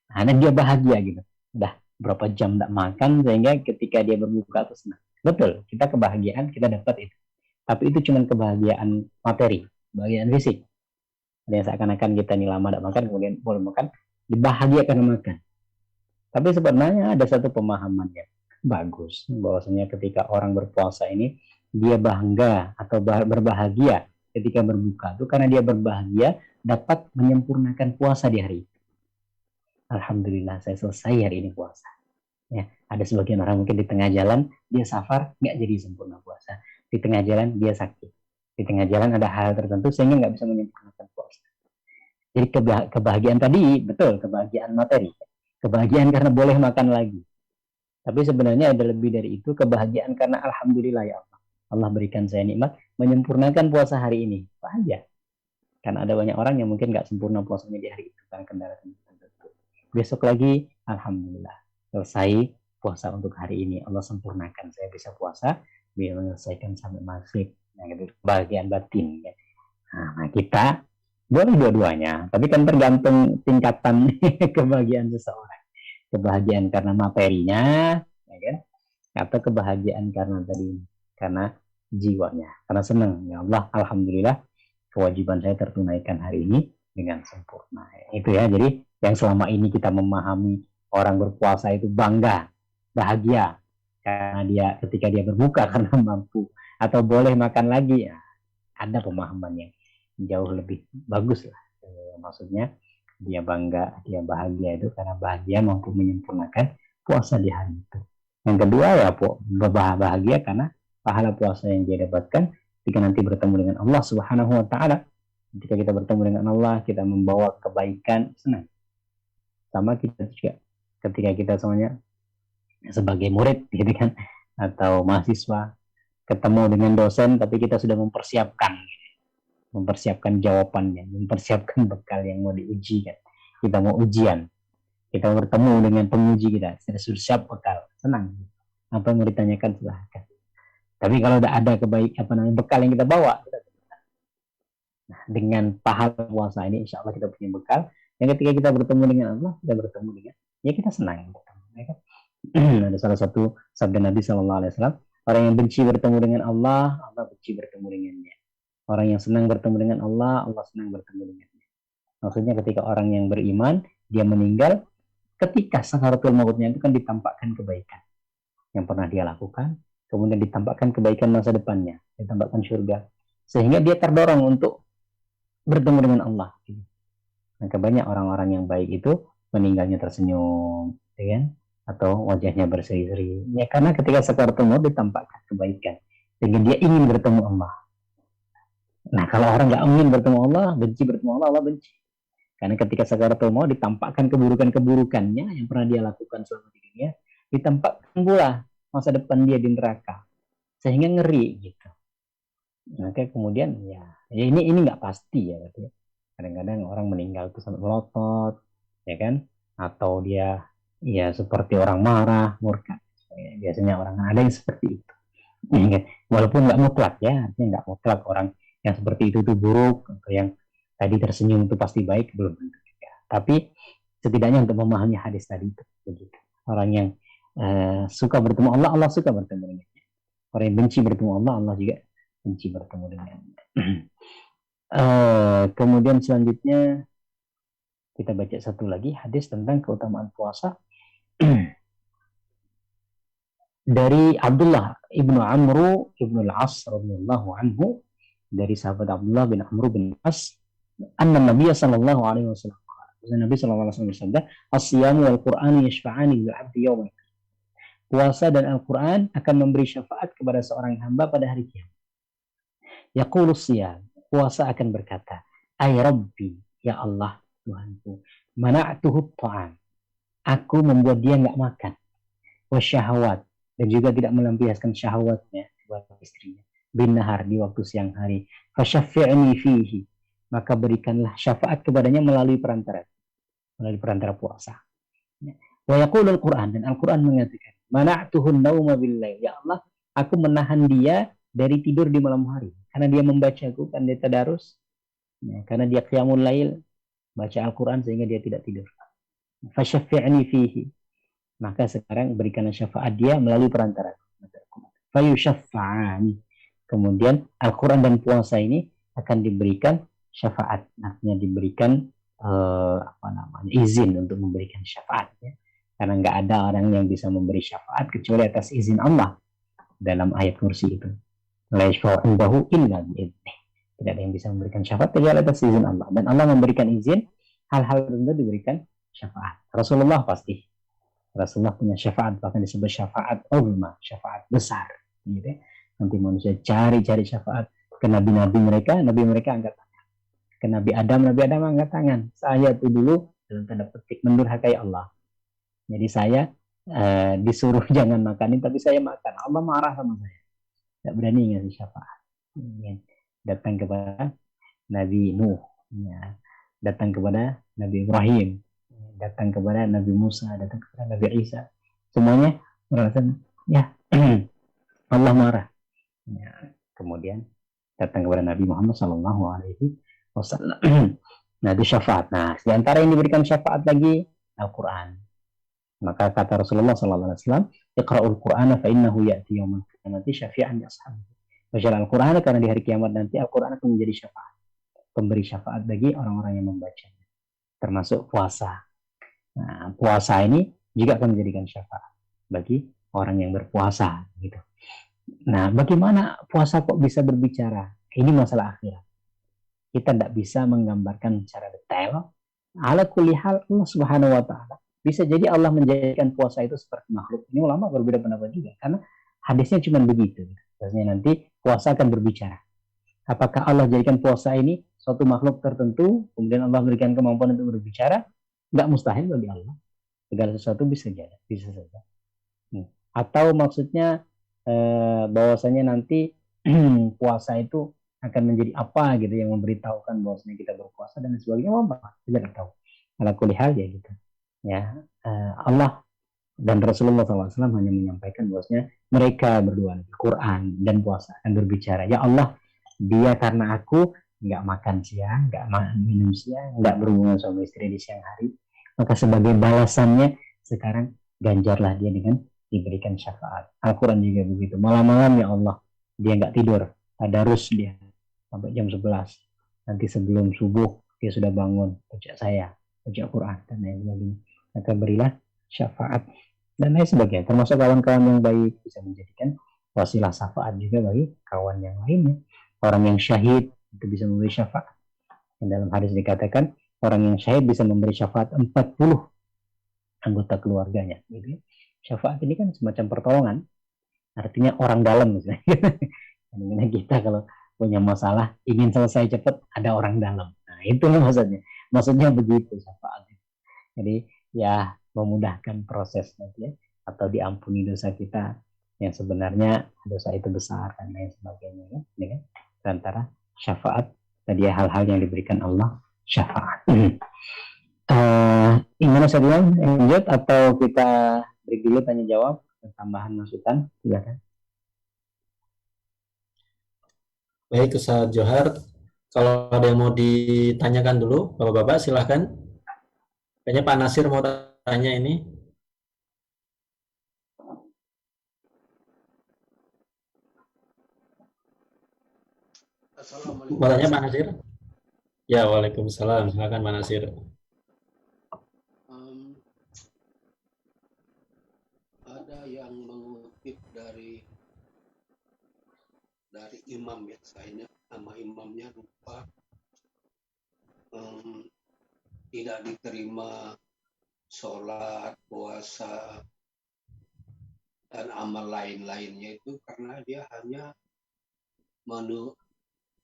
Nah, dia bahagia gitu. Udah berapa jam tidak makan, sehingga ketika dia berbuka tuh senang. Betul, kita kebahagiaan kita dapat itu. Tapi itu cuma kebahagiaan materi, kebahagiaan fisik. Ada yang seakan-akan kita ini lama tidak makan, kemudian boleh makan, dibahagia karena makan. Tapi sebenarnya ada satu pemahaman yang bagus, bahwasanya ketika orang berpuasa ini dia bangga atau berbahagia ketika berbuka itu karena dia berbahagia dapat menyempurnakan puasa di hari itu. Alhamdulillah saya selesai hari ini puasa. Ya, ada sebagian orang mungkin di tengah jalan dia safar nggak jadi sempurna puasa. Di tengah jalan dia sakit. Di tengah jalan ada hal tertentu sehingga nggak bisa menyempurnakan puasa. Jadi kebahagiaan tadi betul kebahagiaan materi. Kebahagiaan karena boleh makan lagi. Tapi sebenarnya ada lebih dari itu, kebahagiaan karena alhamdulillah ya Allah. Allah berikan saya nikmat menyempurnakan puasa hari ini. Bahagia. Karena ada banyak orang yang mungkin nggak sempurna puasanya di hari itu karena kendala tertentu. Besok lagi alhamdulillah selesai puasa untuk hari ini. Allah sempurnakan saya bisa puasa, bisa menyelesaikan sampai maghrib. Nah, itu kebahagiaan batin. Ya. Nah, kita boleh dua-duanya, tapi kan tergantung tingkatan kebahagiaan seseorang. Kebahagiaan karena materinya, ya kan? Atau kebahagiaan karena tadi, karena jiwanya, karena senang. Ya Allah, alhamdulillah kewajiban saya tertunaikan hari ini dengan sempurna. Itu ya, jadi yang selama ini kita memahami orang berpuasa itu bangga, bahagia karena dia ketika dia berbuka karena mampu atau boleh makan lagi, ya, ada pemahaman yang jauh lebih bagus lah. Maksudnya dia bangga, dia bahagia itu karena bahagia mampu menyempurnakan puasa di hari itu. Yang kedua ya bahagia karena pahala puasa yang dia dapatkan ketika nanti bertemu dengan Allah Subhanahu wa taala. Ketika kita bertemu dengan Allah, kita membawa kebaikan, senang. Sama kita juga ketika kita semuanya sebagai murid gitu kan, atau mahasiswa ketemu dengan dosen tapi kita sudah mempersiapkan jawabannya, mempersiapkan bekal yang mau diuji kan. Kita mau ujian, kita bertemu dengan penguji kita, sudah siap bekal, senang. Apa yang mau ditanyakan silahkan. Tapi kalau udah ada bekal yang kita bawa, nah, dengan pahala puasa ini, insya Allah kita punya bekal. Yang ketika kita bertemu dengan Allah, kita bertemu dengan, ya kita senang. Ya kan? Ada salah satu sabda Nabi SAW, orang yang benci bertemu dengan Allah, Allah benci bertemu dengannya. Orang yang senang bertemu dengan Allah, Allah senang bertemu dengannya. Maksudnya ketika orang yang beriman, dia meninggal, ketika sakaratul mautnya itu kan ditampakkan kebaikan yang pernah dia lakukan, kemudian ditampakkan kebaikan masa depannya, ditampakkan surga, sehingga dia terdorong untuk bertemu dengan Allah. Maka banyak orang-orang yang baik itu meninggalnya tersenyum, ya kan? Atau wajahnya berseri-seri. Ya karena ketika sakaratul maut ditampakkan kebaikan, sehingga dia ingin bertemu Allah. Nah kalau orang nggak ingin bertemu Allah, benci bertemu Allah, Allah benci. Karena ketika sakaratul maut ditampakkan keburukan-keburukannya yang pernah dia lakukan selama di dunia, ditampakkan pula masa depan dia di neraka, sehingga ngeri gitu. Maka kemudian ya ini nggak pasti ya. Kadang-kadang orang meninggal itu sampai melotot, ya kan? Atau dia ya seperti orang marah, murka. Biasanya orang ada yang seperti itu. Walaupun nggak mutlak ya, artinya nggak mutlak orang yang seperti itu buruk, atau yang tadi tersenyum itu pasti baik, belum tentu juga. Tapi setidaknya untuk memahami hadis tadi itu begitu. Orang yang suka bertemu Allah, Allah suka bertemu dengannya. Orang yang benci bertemu Allah, Allah juga benci bertemu dengannya. Kemudian selanjutnya kita baca satu lagi hadis tentang keutamaan puasa dari Abdullah ibnu Amru ibnu al-As radhiyallahu anhu, dari sahabat Abdullah bin Amru bin As, anna Nabi sallallahu alaihi wasallam, Nabi sallallahu alaihi wasallam bersabda, as-siyamu wal Qur'an yashfa'ani lil 'abdi yawmal qiyamah. Puasa dan Al-Qur'an akan memberi syafaat kepada seorang hamba pada hari kiamat. Yaqulu siyam, puasa akan berkata, ay Rabbi, ya Allah Tuhanku, mana'tuhu ta'am, aku membuat dia nggak makan, wasyahawat, dan juga tidak melampiaskan syahwatnya buat istrinya, bin nahar, di waktu siang hari, fasyafi'ni fihi, maka berikanlah syafaat kepadanya melalui perantara puasa. Wa yaqulul Qur'an, dan Al-Qur'an mengatakan, mana'tuhun nauma billail, ya Allah, aku menahan dia dari tidur di malam hari, karena dia membacaku, kan dia tadarus, ya, karena dia qiyamul lail, baca Al-Quran sehingga dia tidak tidur. Fasyafi'ni fihi, maka sekarang berikanlah syafaat dia melalui perantara. Fayusyaffa'ani, kemudian Al-Quran dan puasa ini akan diberikan syafaat, artinya diberikan izin untuk memberikan syafaat, ya. Karena nggak ada orang yang bisa memberi syafaat kecuali atas izin Allah, dalam ayat kursi itu. La yashfa'u indahu illa bi'idnih, tidak ada yang bisa memberikan syafaat kecuali atas izin Allah, dan Allah memberikan izin hal-hal tertentu diberikan syafaat. Rasulullah punya syafaat, bahkan disebut syafaat uzma, syafaat besar, gitu. Nanti manusia cari syafaat ke nabi mereka angkat tangan. Ke Nabi Adam angkat tangan. Saya itu dulu dalam tanda petik mendurhakai Allah. Jadi saya disuruh jangan makanin, tapi saya makan. Allah marah sama saya. Tidak berani ngasih syafaat. Datang kepada Nabi Nuh, ya. Datang kepada Nabi Ibrahim, datang kepada Nabi Musa, datang kepada Nabi Isa. Semuanya merasakan, ya Allah marah. Ya. Kemudian datang kepada Nabi Muhammad Sallallahu Alaihi Wasallam. Nah, itu syafaat. Nah, di antara yang diberikan syafaat lagi Al-Quran. Maka kata Rasulullah Sallallahu Alaihi Wasallam, Iqra'ul Qur'ana fa innahu ya'ti yawmal qiyamati syafi'an li ashabihi. Baca Al-Quran, karena di hari kiamat nanti Al-Quran akan menjadi syafaat, pemberi syafaat bagi orang-orang yang membacanya, termasuk puasa. Nah, puasa ini juga akan menjadikan syafaat bagi orang yang berpuasa, gitu. Nah, bagaimana puasa kok bisa berbicara? Ini masalah akhirat. Kita tidak bisa menggambarkan secara detail Ala kulli hal Allah Subhanahu wa taala bisa jadi Allah menjadikan puasa itu seperti makhluk. Ini ulama berbeda pendapat juga karena hadisnya cuma begitu. Maksudnya nanti puasa akan berbicara. Apakah Allah jadikan puasa ini suatu makhluk tertentu, kemudian Allah berikan kemampuan untuk berbicara? Nggak mustahil bagi Allah. Segala sesuatu bisa jadi, bisa saja. Atau maksudnya bahwasanya nanti puasa itu akan menjadi apa gitu yang memberitahukan bahwasanya kita berpuasa dan sebagainya, Allah tidak tahu. Ala kulli hal ya gitu. Ya, Allah dan Rasulullah SAW hanya menyampaikan bahwasanya mereka berdua Quran dan puasa akan berbicara. Ya Allah, dia karena aku nggak makan siang, nggak minum siang, nggak berhubungan sama istri di siang hari, maka sebagai balasannya sekarang ganjarlah dia dengan diberikan syafaat. Al-Quran juga begitu. Malam-malam ya Allah, dia nggak tidur, tadarus dia sampai jam 11. Nanti sebelum subuh dia sudah bangun, baca saya, baca Quran dan lain sebagainya. Maka berilah syafaat dan lain sebagainya. Termasuk kawan-kawan yang baik bisa menjadikan wasilah syafaat juga bagi kawan yang lainnya. Orang yang syahid itu bisa memberi syafaat. Dan dalam hadis dikatakan orang yang syahid bisa memberi syafaat 40 anggota keluarganya. Gitu. Syafaat ini kan semacam pertolongan. Artinya orang dalam misalnya. Karena kita kalau punya masalah ingin selesai cepat ada orang dalam. Nah itulah maksudnya. Maksudnya begitu syafaat. Jadi ya memudahkan proses nanti ya, atau diampuni dosa kita yang sebenarnya dosa itu besar dan lain sebagainya ya. Ini kan antara syafaat tadi hal-hal yang diberikan Allah syafaat. Gimana saya bilang lanjut atau kita break dulu tanya jawab tambahan masukan silakan. Baik Ustaz Johar, kalau ada yang mau ditanyakan dulu Bapak-bapak silahkan. Kayaknya Pak Nasir mau tanya ini. Assalamualaikum. Mau tanya Pak Nasir? Ya, waalaikumsalam. Silakan Pak Nasir. Ada yang mengutip dari imam ya, saya nama imamnya lupa. Tidak diterima sholat, puasa, dan amal lain-lainnya itu karena dia hanya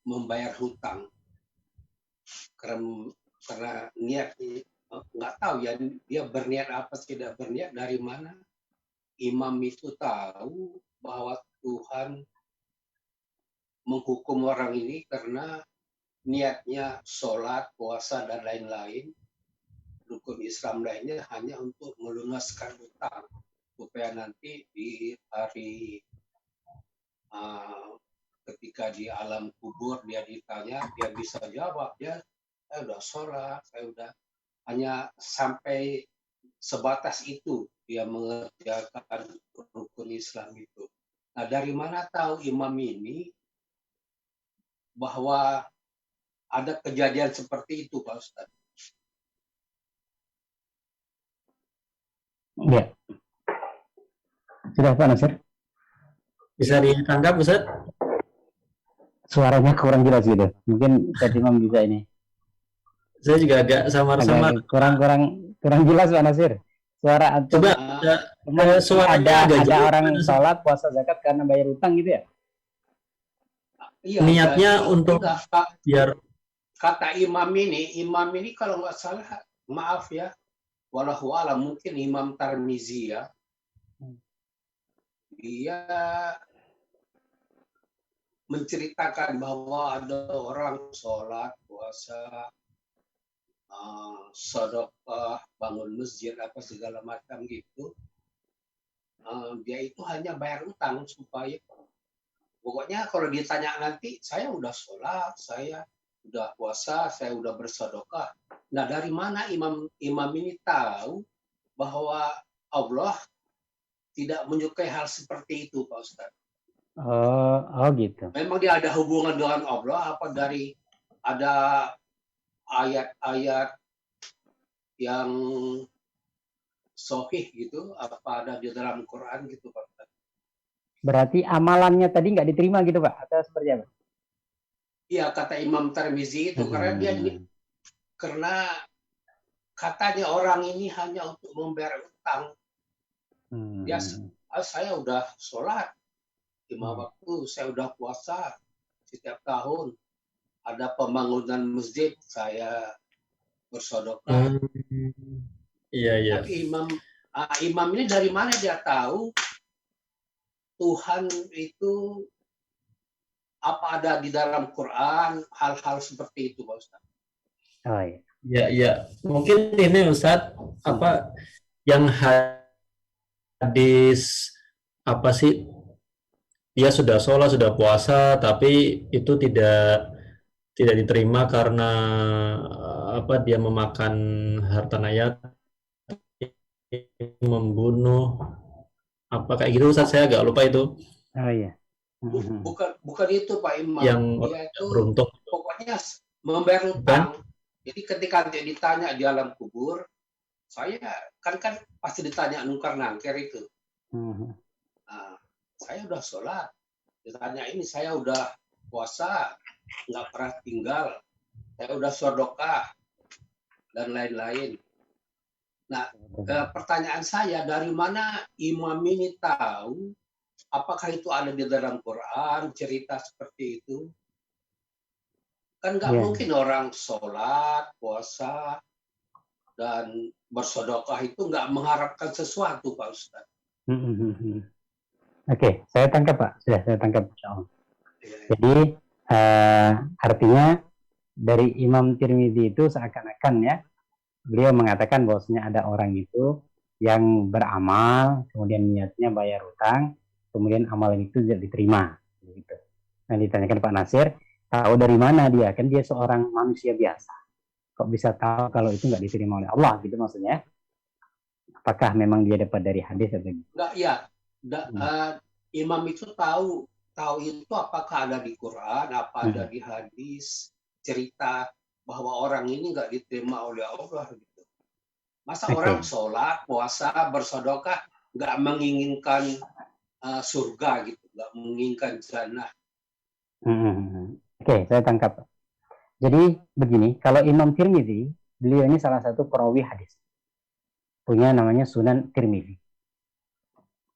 membayar hutang. Karena niat nggak tahu ya dia berniat apa tidak berniat, dari mana imam itu tahu bahwa Tuhan menghukum orang ini karena niatnya sholat, puasa, dan lain-lain, rukun Islam lainnya hanya untuk melunaskan hutang, supaya nanti di hari ketika di alam kubur dia ditanya, dia bisa jawab, ya saya udah sholat, saya udah, hanya sampai sebatas itu dia mengerjakan rukun Islam itu. Nah, dari mana tahu imam ini bahwa ada kejadian seperti itu, Pak Ustadz? Ya. Sudah Pak Nasir? Bisa ditangkap Ustaz? Suaranya kurang jelas gitu. Mungkin Ustaz Imam bisa ini. Saya juga agak samar-samar. Kurang jelas Pak Nasir. Suara antum. Coba suaranya ada orang sholat, puasa, zakat karena bayar utang gitu ya? Iya, niatnya untuk biar kata imam ini kalau nggak salah, maaf ya, wallahu alam, mungkin Imam Tirmizi ya, dia menceritakan bahwa ada orang sholat, puasa, sedekah, bangun masjid, apa segala macam gitu, dia itu hanya bayar utang supaya, pokoknya kalau ditanya nanti, saya udah sholat, saya udah puasa, saya udah bersedekah. Nah, dari mana imam ini tahu bahwa Allah tidak menyukai hal seperti itu, Pak Ustadz? Oh gitu. Memang dia ada hubungan dengan Allah, apa dari ada ayat-ayat yang sahih gitu, apa ada di dalam Quran gitu, Pak Ustadz? Berarti amalannya tadi nggak diterima gitu Pak? Atau seperti apa? Iya, kata Imam Tirmizi itu, karena dia karena katanya orang ini hanya untuk membayar utang. Ya, saya udah sholat 5 waktu, saya udah puasa setiap tahun. Ada pembangunan masjid, saya bersedekah. Iya, iya. Tapi imam ini dari mana dia tahu Tuhan itu apa ada di dalam Quran, hal-hal seperti itu, Pak Ustaz? Oh iya. Ya, ya. Mungkin ini Ustadz, apa yang hadis apa sih? Dia sudah sholat, sudah puasa, tapi itu tidak diterima karena apa? Dia memakan harta yatim, membunuh, apa kayak gitu Ustadz, saya agak lupa itu. Oh iya. Bukan itu Pak Imam. Yang dia itu beruntung. Pokoknya membayar utang. Jadi ketika dia ditanya di alam kubur, saya kan pasti ditanya nungkar nangker itu. Nah, saya udah sholat, ditanya ini saya udah puasa, nggak pernah tinggal, saya udah sedekah dan lain-lain. Nah, pertanyaan saya, dari mana imam ini tahu apakah itu ada di dalam Quran, cerita seperti itu? Kan nggak mungkin orang sholat, puasa, dan bersedekah itu nggak mengharapkan sesuatu, Pak Ustaz. Oke, saya tangkap Pak. Sudah saya tangkap. Jadi artinya dari Imam Tirmidzi itu seakan-akan ya, beliau mengatakan bahwasanya ada orang itu yang beramal, kemudian niatnya bayar utang, kemudian amalan itu tidak diterima. Gitu. Nah ditanyakan Pak Nasir, tahu dari mana dia? Kan dia seorang manusia biasa. Kok bisa tahu kalau itu nggak diterima oleh Allah? Gitu maksudnya. Apakah memang dia dapat dari hadis atau gitu? Enggak, ya. Imam itu tahu itu apakah ada di Quran, apa ada di hadis, cerita bahwa orang ini nggak diterima oleh Allah gitu. Masa orang sholat, puasa, bersedekah nggak menginginkan surga gitu, nggak menginginkan jannah. Oke, saya tangkap. Jadi begini, kalau Imam Tirmidzi, beliau ini salah satu perawi hadis. Punya namanya Sunan Tirmidzi.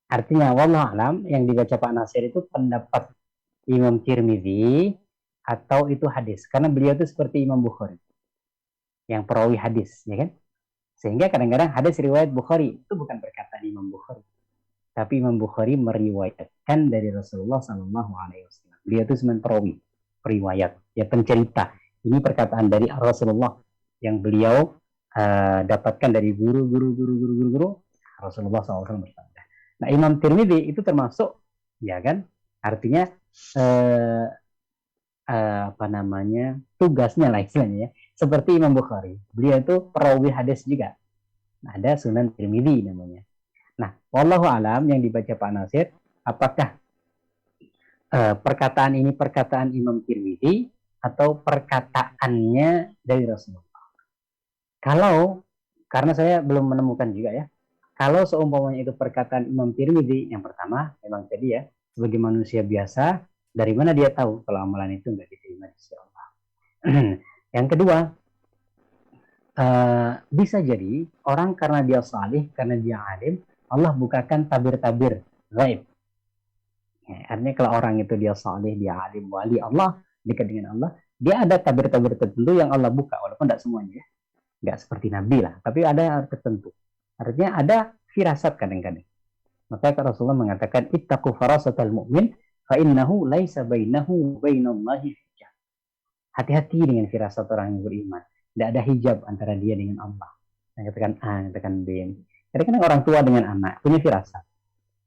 Artinya, wallahu alam, yang dibaca Pak Nasir itu pendapat Imam Tirmidzi atau itu hadis. Karena beliau itu seperti Imam Bukhari, yang perawi hadis, ya kan? Sehingga kadang-kadang hadis riwayat Bukhari itu bukan perkataan Imam Bukhari, tapi Imam Bukhari meriwayatkan dari Rasulullah SAW. Beliau itu sebenarnya perawi, periwayat, ya pencerita. Ini perkataan dari Rasulullah yang beliau dapatkan dari guru Rasulullah SAW bersabda. Nah, Imam Tirmidzi itu termasuk, ya kan? Artinya tugasnya lah istilahnya ya. Seperti Imam Bukhari, beliau itu perawi hadis juga. Ada Sunan Tirmidzi namanya. Nah, wallahu alam yang dibaca Pak Nasir, apakah perkataan ini perkataan Imam Tirmidzi atau perkataannya dari Rasulullah? Karena saya belum menemukan juga ya, kalau seumpamanya itu perkataan Imam Tirmidzi, yang pertama memang tadi ya, sebagai manusia biasa, dari mana dia tahu kalau amalan itu nggak diterima di sisi Allah? Yang kedua, bisa jadi orang karena dia salih, karena dia alim, Allah bukakan tabir-tabir gaib. Ya, artinya kalau orang itu dia salih, dia alim, wali Allah, dekat dengan Allah, dia ada tabir-tabir tertentu yang Allah buka, walaupun tidak semuanya ya. Nggak seperti Nabi lah, tapi ada yang tertentu. Artinya ada firasat kadang-kadang. Maka Rasulullah mengatakan, ittaqu farasatal mu'min, fa innahu laisa bainahu bainallahi hijab. Hati-hati dengan firasat orang yang beriman. Tidak ada hijab antara dia dengan Allah. Yang katakan A, yang katakan B. Kadang-kadang orang tua dengan anak punya firasat.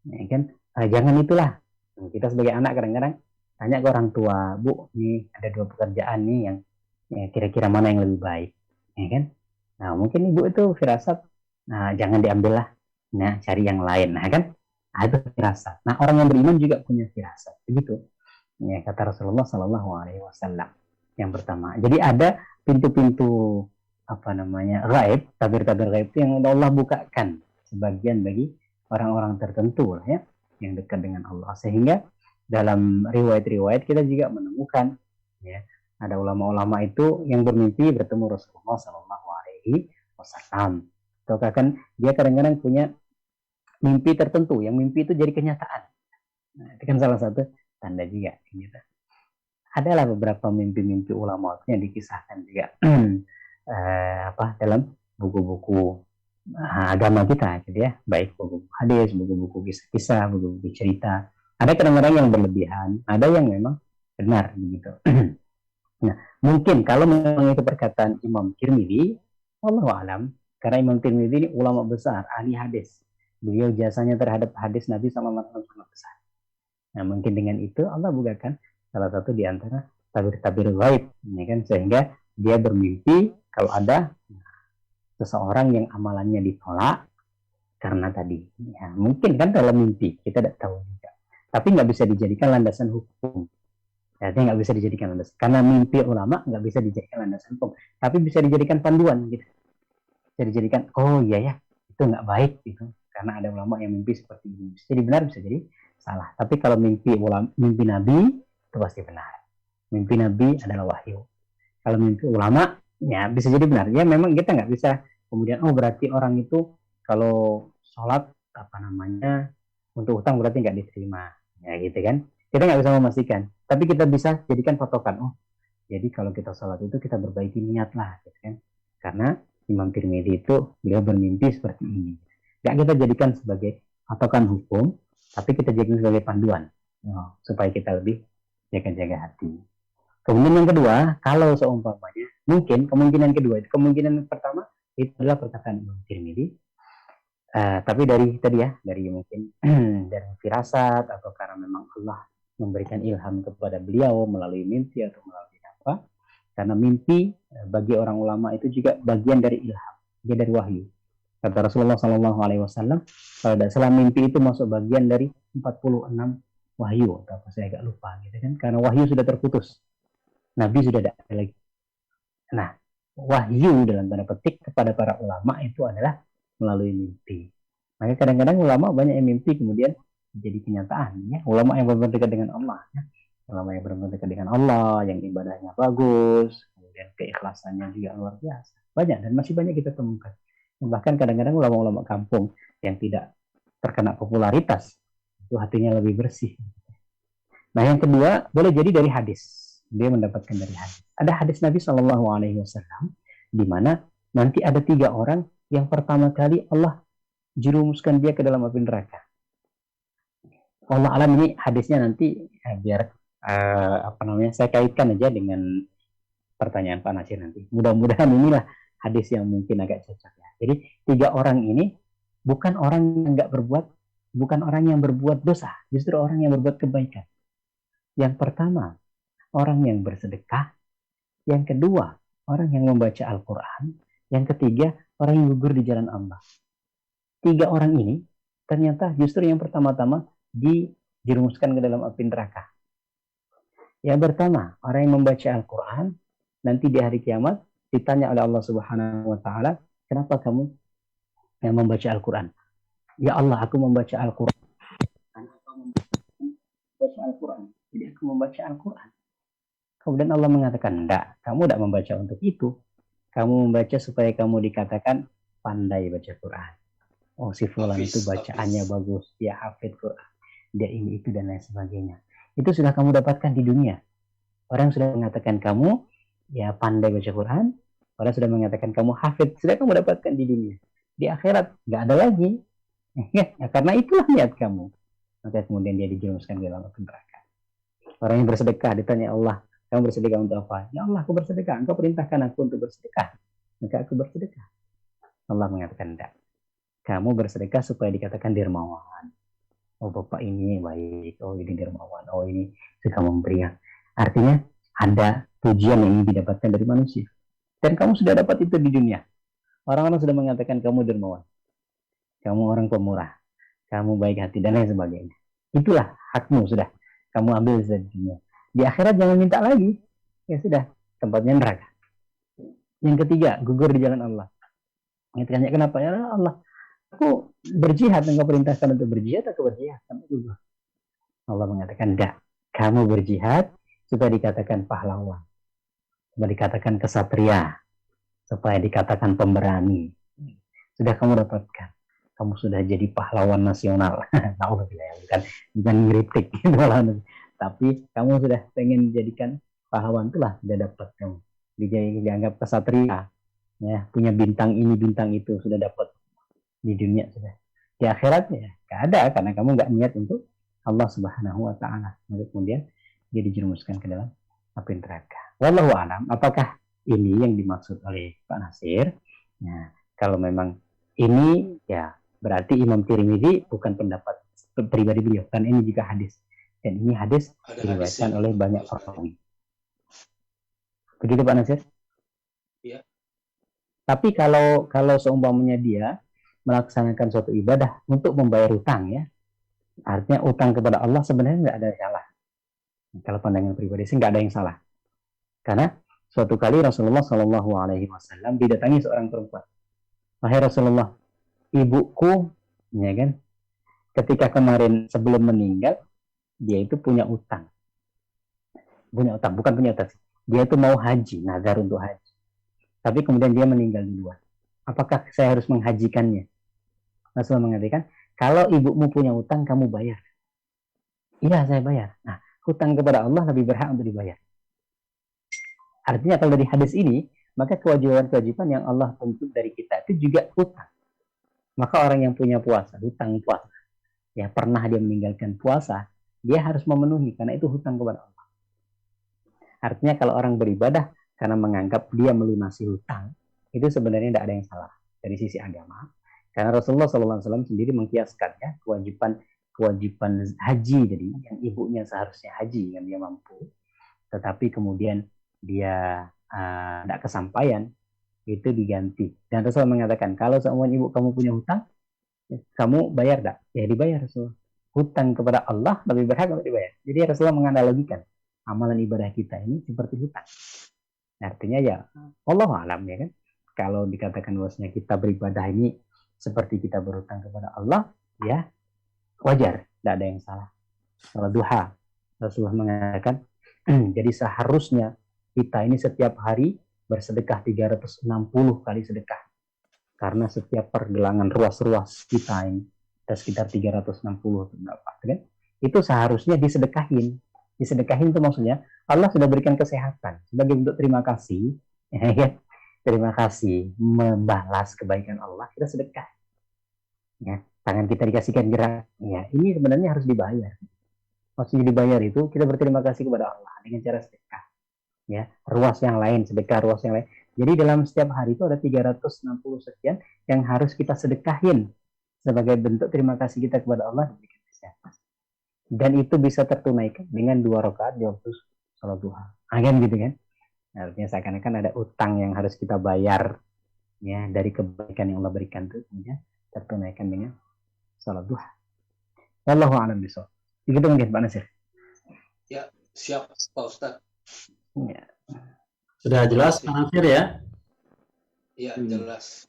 Ya kan? Jangan itulah. Kita sebagai anak kadang-kadang tanya ke orang tua, Bu, nih ada 2 pekerjaan nih yang ya, kira-kira mana yang lebih baik. Ya kan? Nah, mungkin ibu itu firasat, nah jangan diambil lah, nah cari yang lain, nah kan, itu firasat. Nah, orang yang beriman juga punya firasat, begitu. Ya, kata Rasulullah SAW yang pertama. Jadi ada pintu-pintu gaib, tabir-tabir gaib itu yang Allah bukakan sebagian bagi orang-orang tertentu lah ya, yang dekat dengan Allah. Sehingga dalam riwayat-riwayat kita juga menemukan, ya, ada ulama-ulama itu yang bermimpi bertemu Rasulullah SAW wasallam. Ataukah kan dia kadang-kadang punya mimpi tertentu, yang mimpi itu jadi kenyataan. Nah, itu kan salah satu tanda juga. Gitu. Adalah beberapa mimpi-mimpi ulama yang dikisahkan juga dalam buku-buku agama kita, gitu ya, baik buku hadis, buku-buku kisah-kisah, buku-buku cerita. Ada kadang-kadang yang berlebihan, ada yang memang benar, begitu. Nah, mungkin kalau memang itu perkataan Imam Tirmidzi, wallahu alam, karena Imam Tirmidzi ini ulama besar, ahli hadis. Beliau jasanya terhadap hadis Nabi SAW sangat besar. Nah, mungkin dengan itu Allah bukakan salah satu di antara tabir-tabir ghaib, ya kan, sehingga dia bermimpi kalau ada seseorang yang amalannya ditolak karena tadi, ya, mungkin kan dalam mimpi kita tidak tahu juga, tapi nggak bisa dijadikan landasan hukum. Ya, dia nggak bisa dijadikan landasan, karena mimpi ulama nggak bisa dijadikan landasan hukum, tapi bisa dijadikan panduan, gitu. Bisa dijadikan, oh iya ya, itu nggak baik, gitu, karena ada ulama yang mimpi seperti ini. Bisa jadi benar, bisa jadi salah. Tapi kalau mimpi Nabi itu pasti benar. Mimpi Nabi adalah wahyu. Kalau mimpi ulama, ya bisa jadi benar. Ya memang kita nggak bisa kemudian, oh berarti orang itu kalau sholat untuk utang berarti nggak diterima. Ya gitu kan. Kita nggak bisa memastikan. Tapi kita bisa jadikan patokan. Oh, jadi kalau kita sholat itu kita berbaiki niat lah, gitu kan. Karena Imam Tirmidzi itu beliau bermimpi seperti ini. Nggak kita jadikan sebagai patokan hukum, tapi kita jadikan sebagai panduan, supaya kita lebih jaga-jaga hati. Kemudian yang kedua, kalau seumpamanya, mungkin kemungkinan kedua, kemungkinan pertama itu adalah perkataan Imam Tirmidzi, tapi dari tadi ya, dari mungkin dari firasat, atau karena memang Allah memberikan ilham kepada beliau melalui mimpi atau melalui apa? Karena mimpi bagi orang ulama itu juga bagian dari ilham, dia dari wahyu. Kata Rasulullah SAW, kalau tidak salah mimpi itu masuk bagian dari 46 wahyu, atau apa saya agak lupa, gitu kan? Karena wahyu sudah terputus, Nabi sudah ada lagi. Nah, wahyu dalam tanda petik kepada para ulama itu adalah melalui mimpi. Maka kadang-kadang ulama banyak yang mimpi kemudian jadi kenyataan. Ya, ulama yang benar-benar dekat dengan Allah. Ya. Ulama yang benar-benar dekat dengan Allah, yang ibadahnya bagus, kemudian keikhlasannya juga luar biasa. Banyak dan masih banyak kita temukan. Dan bahkan kadang-kadang ulama-ulama kampung yang tidak terkena popularitas, itu hatinya lebih bersih. Nah, yang kedua boleh jadi dari hadis. Dia mendapatkan dari hadis. Ada hadis Nabi SAW di mana nanti ada 3 orang yang pertama kali Allah jerumuskan dia ke dalam api neraka. Allah alam, ini hadisnya nanti biar saya kaitkan aja dengan pertanyaan Pak Nasir nanti. Mudah-mudahan inilah hadis yang mungkin agak cocok ya. Jadi 3 orang ini bukan orang yang nggak berbuat, bukan orang yang berbuat dosa, justru orang yang berbuat kebaikan. Yang pertama, orang yang bersedekah. Yang kedua, orang yang membaca Al-Quran. Yang ketiga, orang yang gugur di jalan Allah. 3 orang ini ternyata justru yang pertama-tama dijerumuskan ke dalam api neraka. Yang pertama, orang yang membaca Al-Quran, nanti di hari kiamat ditanya oleh Allah Subhanahu wa Ta'ala, kenapa kamu yang membaca Al-Quran? Ya Allah, aku membaca Al-Quran. Jadi aku membaca Al-Quran. Kemudian Allah mengatakan, enggak, kamu tidak membaca untuk itu. Kamu membaca supaya kamu dikatakan pandai baca Quran. Oh, si fulan itu bacaannya bagus, dia hafid Quran, dia ini itu dan lain sebagainya. Itu sudah kamu dapatkan di dunia. Orang sudah mengatakan kamu ya pandai baca Quran, orang sudah mengatakan kamu hafid, sudah kamu dapatkan di dunia. Di akhirat nggak ada lagi. Ya, karena itulah niat kamu. Maka kemudian dia dijerumuskan ke dalam neraka. Orang yang bersedekah ditanya Allah, kamu bersedekah untuk apa? Ya Allah, aku bersedekah. Engkau perintahkan aku untuk bersedekah. Maka aku bersedekah. Allah mengatakan tidak. Kamu bersedekah supaya dikatakan dermawan. Oh, Bapak ini baik. Oh, ini dermawan. Oh, ini suka memberi. Artinya ada pujian yang ingin didapatkan dari manusia. Dan kamu sudah dapat itu di dunia. Orang-orang sudah mengatakan kamu dermawan. Kamu orang pemurah. Kamu baik hati dan lain sebagainya. Itulah hakmu sudah. Kamu ambil di dunia. Di akhirat jangan minta lagi. Ya sudah, tempatnya neraka. Yang ketiga, gugur di jalan Allah. Yang tanya kenapa? Ya Allah, aku berjihad, engkau perintahkan untuk berjihad, aku berjihad. Allah mengatakan, enggak. Kamu berjihad supaya dikatakan pahlawan. Supaya dikatakan kesatria. supaya dikatakan pemberani. Sudah kamu dapatkan. Kamu sudah jadi pahlawan nasional. bukan ngeritik gitu. Tapi kamu sudah pengen jadikan pahlawan, itulah sudah dapat kamu. Dianggap kesatria, ya, punya bintang ini bintang itu, sudah dapat di dunia sudah. Di akhiratnya nggak ada, karena kamu nggak niat untuk Allah Subhanahu Wa Taala. Maka kemudian dia dijerumuskan ke dalam api neraka. Wallahu a'lam. Apakah ini yang dimaksud oleh Pak Nasir? Nah, kalau memang ini, ya berarti Imam Tirmidzi bukan pendapat pribadi beliau, kan ini juga hadis, dan ini hadis diriwayatkan oleh banyak perawi. Begitu Pak Nasir? Iya. Tapi kalau seumpamanya dia melaksanakan suatu ibadah untuk membayar utang, ya, artinya utang kepada Allah, sebenarnya nggak ada yang salah. Kalau pandangan pribadi sih nggak ada yang salah, karena suatu kali Rasulullah Shallallahu Alaihi Wasallam didatangi seorang perempuan. Wahai Rasulullah, ibuku, ya kan, ketika kemarin sebelum meninggal, dia itu punya utang, bukan punya utang, dia itu mau haji, nazar untuk haji, tapi kemudian dia meninggal duluan. Apakah saya harus menghajikannya? Rasulullah mengatakan, kalau ibumu punya utang, kamu bayar. Iya, saya bayar. Nah, hutang kepada Allah lebih berhak untuk dibayar. Artinya kalau dari hadis ini, maka kewajiban-kewajiban yang Allah tuntut dari kita itu juga hutang. Maka orang yang punya puasa, hutang puasa, ya pernah dia meninggalkan puasa, dia harus memenuhi, karena itu hutang kepada Allah. Artinya kalau orang beribadah karena menganggap dia melunasi hutang, itu sebenarnya tidak ada yang salah dari sisi agama. Karena Rasulullah SAW sendiri mengkiaskan, ya, kewajiban haji, jadi yang ibunya seharusnya haji yang dia mampu, tetapi kemudian dia tidak kesampaian, itu diganti. Dan Rasulullah mengatakan, kalau seumur ibu kamu punya hutang, kamu bayar tidak? Ya dibayar Rasulullah. Hutang kepada Allah lebih berhak untuk dibayar. Jadi Rasulullah menganalogikan amalan ibadah kita ini seperti hutang. Artinya ya Allah alam, ya kan. Kalau dikatakan bahwasanya kita beribadah ini seperti kita berhutang kepada Allah, ya wajar, tidak ada yang salah. Kalau duha, Rasulullah mengatakan, jadi seharusnya kita ini setiap hari bersedekah 360 kali sedekah. Karena setiap pergelangan ruas-ruas kita ini ada sekitar 360 berapa, kan? Itu seharusnya disedekahin. Disedekahin itu maksudnya Allah sudah berikan kesehatan sebagai bentuk terima kasih, ya, terima kasih membalas kebaikan Allah, kita sedekah. Ya, tangan kita dikasihkan gerak. Ya, ini sebenarnya harus dibayar. Maksudnya dibayar itu kita berterima kasih kepada Allah dengan cara sedekah. Ya, ruas yang lain, sedekah ruas yang lain. Jadi dalam setiap hari itu ada 360 sekian yang harus kita sedekahin sebagai bentuk terima kasih kita kepada Allah. Dan itu bisa tertunaikan dengan 2 rakaat di waktu salat duha. Kan gitu kan? Artinya seakan-akan ada utang yang harus kita bayar, ya, dari kebaikan yang Allah berikan itu, kemudian tertunaikan dengan salat duha. Wallahu a'lam bishawab. Begitu mungkin Pak Nasir. Ya, siap Pak Ustadz. Ya. Sudah jelas Pak Nasir ya? Iya, jelas.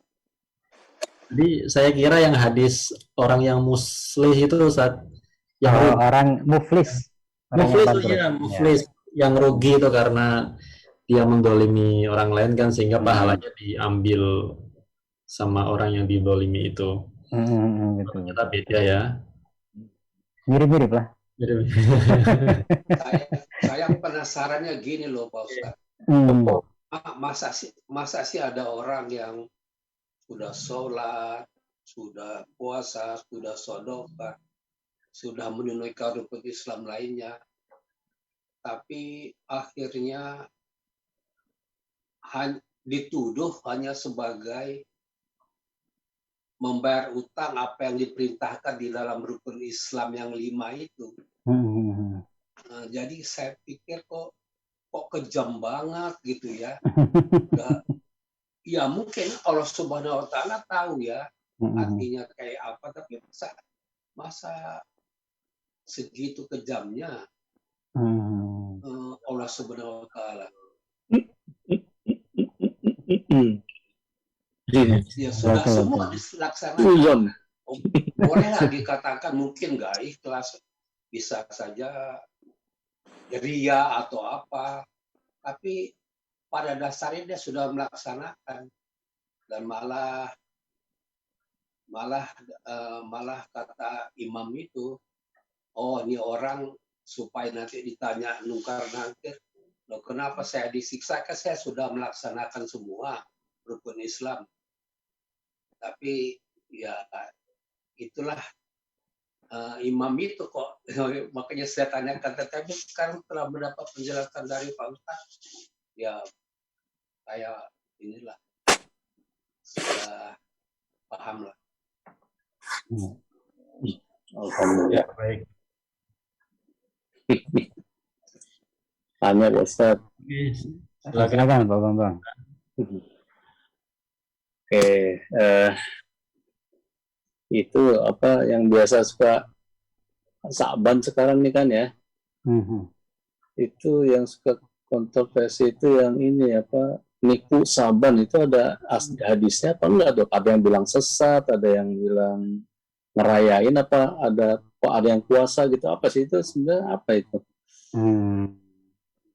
Jadi saya kira yang hadis orang yang muslih itu saat yang orang muflis. Muflis yang rugi itu karena dia mendolimi orang lain kan, sehingga pahalanya diambil sama orang yang didolimi itu. Betul. Ternyata beda ya. Mirip-mirip lah. Saya penasarannya gini loh Pak Ustadz. Masa sih ada orang yang sudah sholat, sudah puasa, sudah sedekah, sudah menunaikan rukun Islam lainnya, tapi akhirnya dituduh hanya sebagai membayar utang apa yang diperintahkan di dalam rukun Islam yang 5 itu. Nah, jadi saya pikir kok kejam banget gitu ya. Ya mungkin Allah Subhanahu Wa Taala tahu ya artinya kayak apa, tapi masa segitu kejamnya Allah Subhanahu Wa Taala. Ya sudah semua dilaksanakan. Bolehlah dikatakan mungkin nggak ikhlas, bisa saja ria atau apa, tapi pada dasarnya dia sudah melaksanakan, dan malah kata imam itu, oh ini orang supaya nanti ditanya nungkar-nangkir, loh kenapa saya disiksa, kan saya sudah melaksanakan semua rukun Islam. Tapi ya itulah imam itu kok, makanya saya tanyakan, tetapi sekarang telah mendapat penjelasan dari Pak Ustadz, ya saya inilah sudah paham lah. Alhamdulillah. Ya, baik. Tanya Ustaz. Oke, silakan. Silakan Pak Bambang. Oke, itu apa yang biasa suka Sa'ban sekarang nih kan ya? Itu yang suka kontroversi itu yang ini apa, nipu Sa'ban itu ada hadisnya apa enggak tuh? Ada yang bilang sesat, ada yang bilang ngerayain, apa ada yang puasa gitu, apa sih itu sebenarnya, apa itu?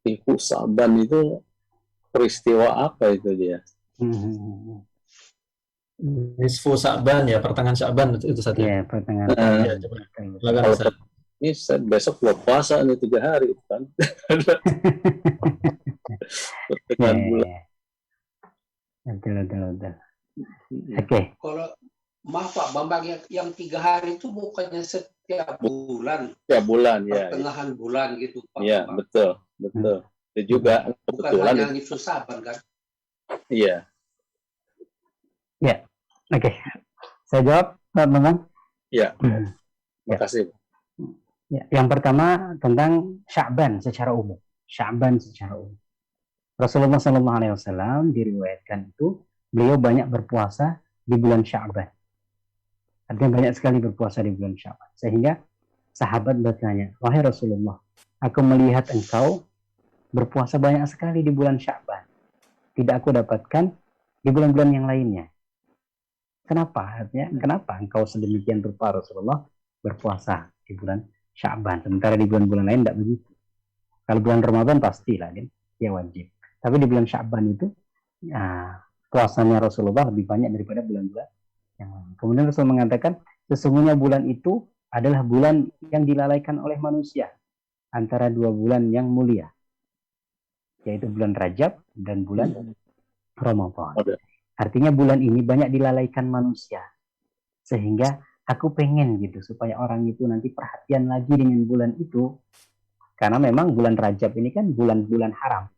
Nipu Sa'ban itu peristiwa apa itu dia? Nisfu Sya'ban ya, pertengahan Sya'ban itu saja. Iya, pertengahan. Ya, coba. Silakan Ustaz. Ini besok buat puasa nih 3 hari kan. Pertengahan bulan. Betul. Oke. Kalau maaf Pak Bambang, yang 3 hari itu bukannya setiap bulan? Setiap bulan ya. Pertengahan bulan gitu Pak. Iya, betul. Itu juga Bukan kebetulan hanya nisfu Sya'ban kan? iya. Ya, oke. Saya jawab, Pak Bambang. Iya. Terima kasih. Ya, yang pertama tentang Sya'ban secara umum. Rasulullah SAW diriwayatkan itu beliau banyak berpuasa di bulan Sya'ban. Artinya banyak sekali berpuasa di bulan Sya'ban. Sehingga sahabat bertanya, wahai Rasulullah, aku melihat engkau berpuasa banyak sekali di bulan Sya'ban. Tidak aku dapatkan di bulan-bulan yang lainnya. Kenapa? Artinya, kenapa engkau sedemikian rupa Rasulullah berpuasa di bulan Sya'ban, sementara di bulan-bulan lain tidak begitu. Kalau bulan Ramadan pastilah kan, ya wajib. Tapi di bulan Sya'ban itu puasanya Rasulullah lebih banyak daripada bulan-bulan yang lain. Kemudian Rasul mengatakan, sesungguhnya bulan itu adalah bulan yang dilalaikan oleh manusia antara 2 bulan yang mulia, yaitu bulan Rajab dan bulan Ramadan. Artinya bulan ini banyak dilalaikan manusia, sehingga aku pengen gitu supaya orang itu nanti perhatian lagi dengan bulan itu, karena memang bulan Rajab ini kan bulan-bulan haram.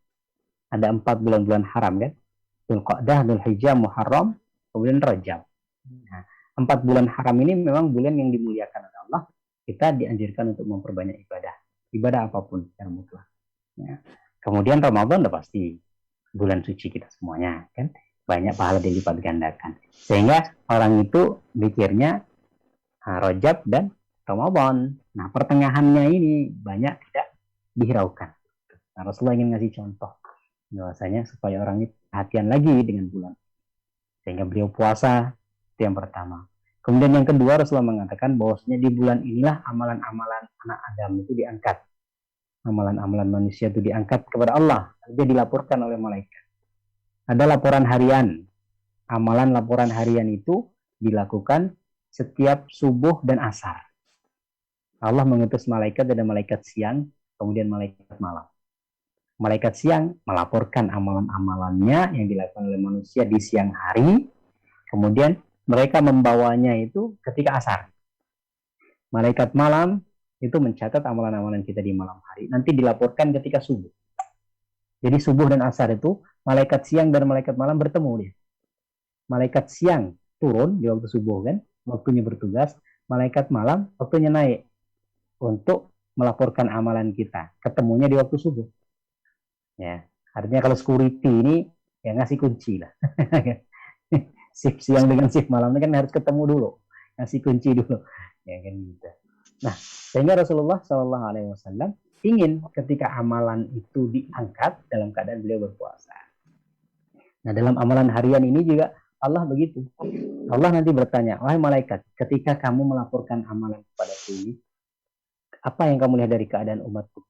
Ada 4 bulan-bulan haram kan, Dzulqa'dah, Dzulhijjah, Muharram, kemudian Rajab. Nah, 4 bulan haram ini memang bulan yang dimuliakan oleh Allah. Kita dianjurkan untuk memperbanyak ibadah apapun secara mutlak. Ya. Kemudian Ramadan udah pasti bulan suci kita semuanya kan, banyak pahala dilipat gandakan. Sehingga orang itu pikirnya Rajab dan Ramadan. Nah, pertengahannya ini banyak tidak dihiraukan. Nah, Rasulullah ingin ngasih contoh bahwasanya supaya orang ini perhatian lagi dengan bulan, sehingga beliau puasa. Itu yang pertama. Kemudian yang kedua, Rasulullah mengatakan bahwasanya di bulan inilah amalan-amalan anak Adam itu diangkat. Amalan-amalan manusia itu diangkat kepada Allah. Dia dilaporkan oleh malaikat. Ada laporan harian. Amalan laporan harian itu dilakukan setiap subuh dan asar. Allah mengutus malaikat, ada malaikat siang, kemudian malaikat malam. Malaikat siang melaporkan amalan-amalannya yang dilakukan oleh manusia di siang hari, kemudian mereka membawanya itu ketika asar. Malaikat malam itu mencatat amalan-amalan kita di malam hari, nanti dilaporkan ketika subuh. Jadi subuh dan asar itu malaikat siang dan malaikat malam bertemu dia. Malaikat siang turun di waktu subuh kan, waktunya bertugas. Malaikat malam waktunya naik untuk melaporkan amalan kita. Ketemunya di waktu subuh. Ya, artinya kalau security ini ya ngasih kunci lah. Shift siang dengan shift malam kan harus ketemu dulu, ngasih kunci dulu. Ya kan gitu. Nah, sehingga Rasulullah SAW ingin ketika amalan itu diangkat dalam keadaan beliau berpuasa. Nah, dalam amalan harian ini juga Allah begitu. Allah nanti bertanya, wahai malaikat, ketika kamu melaporkan amalan kepadaku ini, apa yang kamu lihat dari keadaan umatku?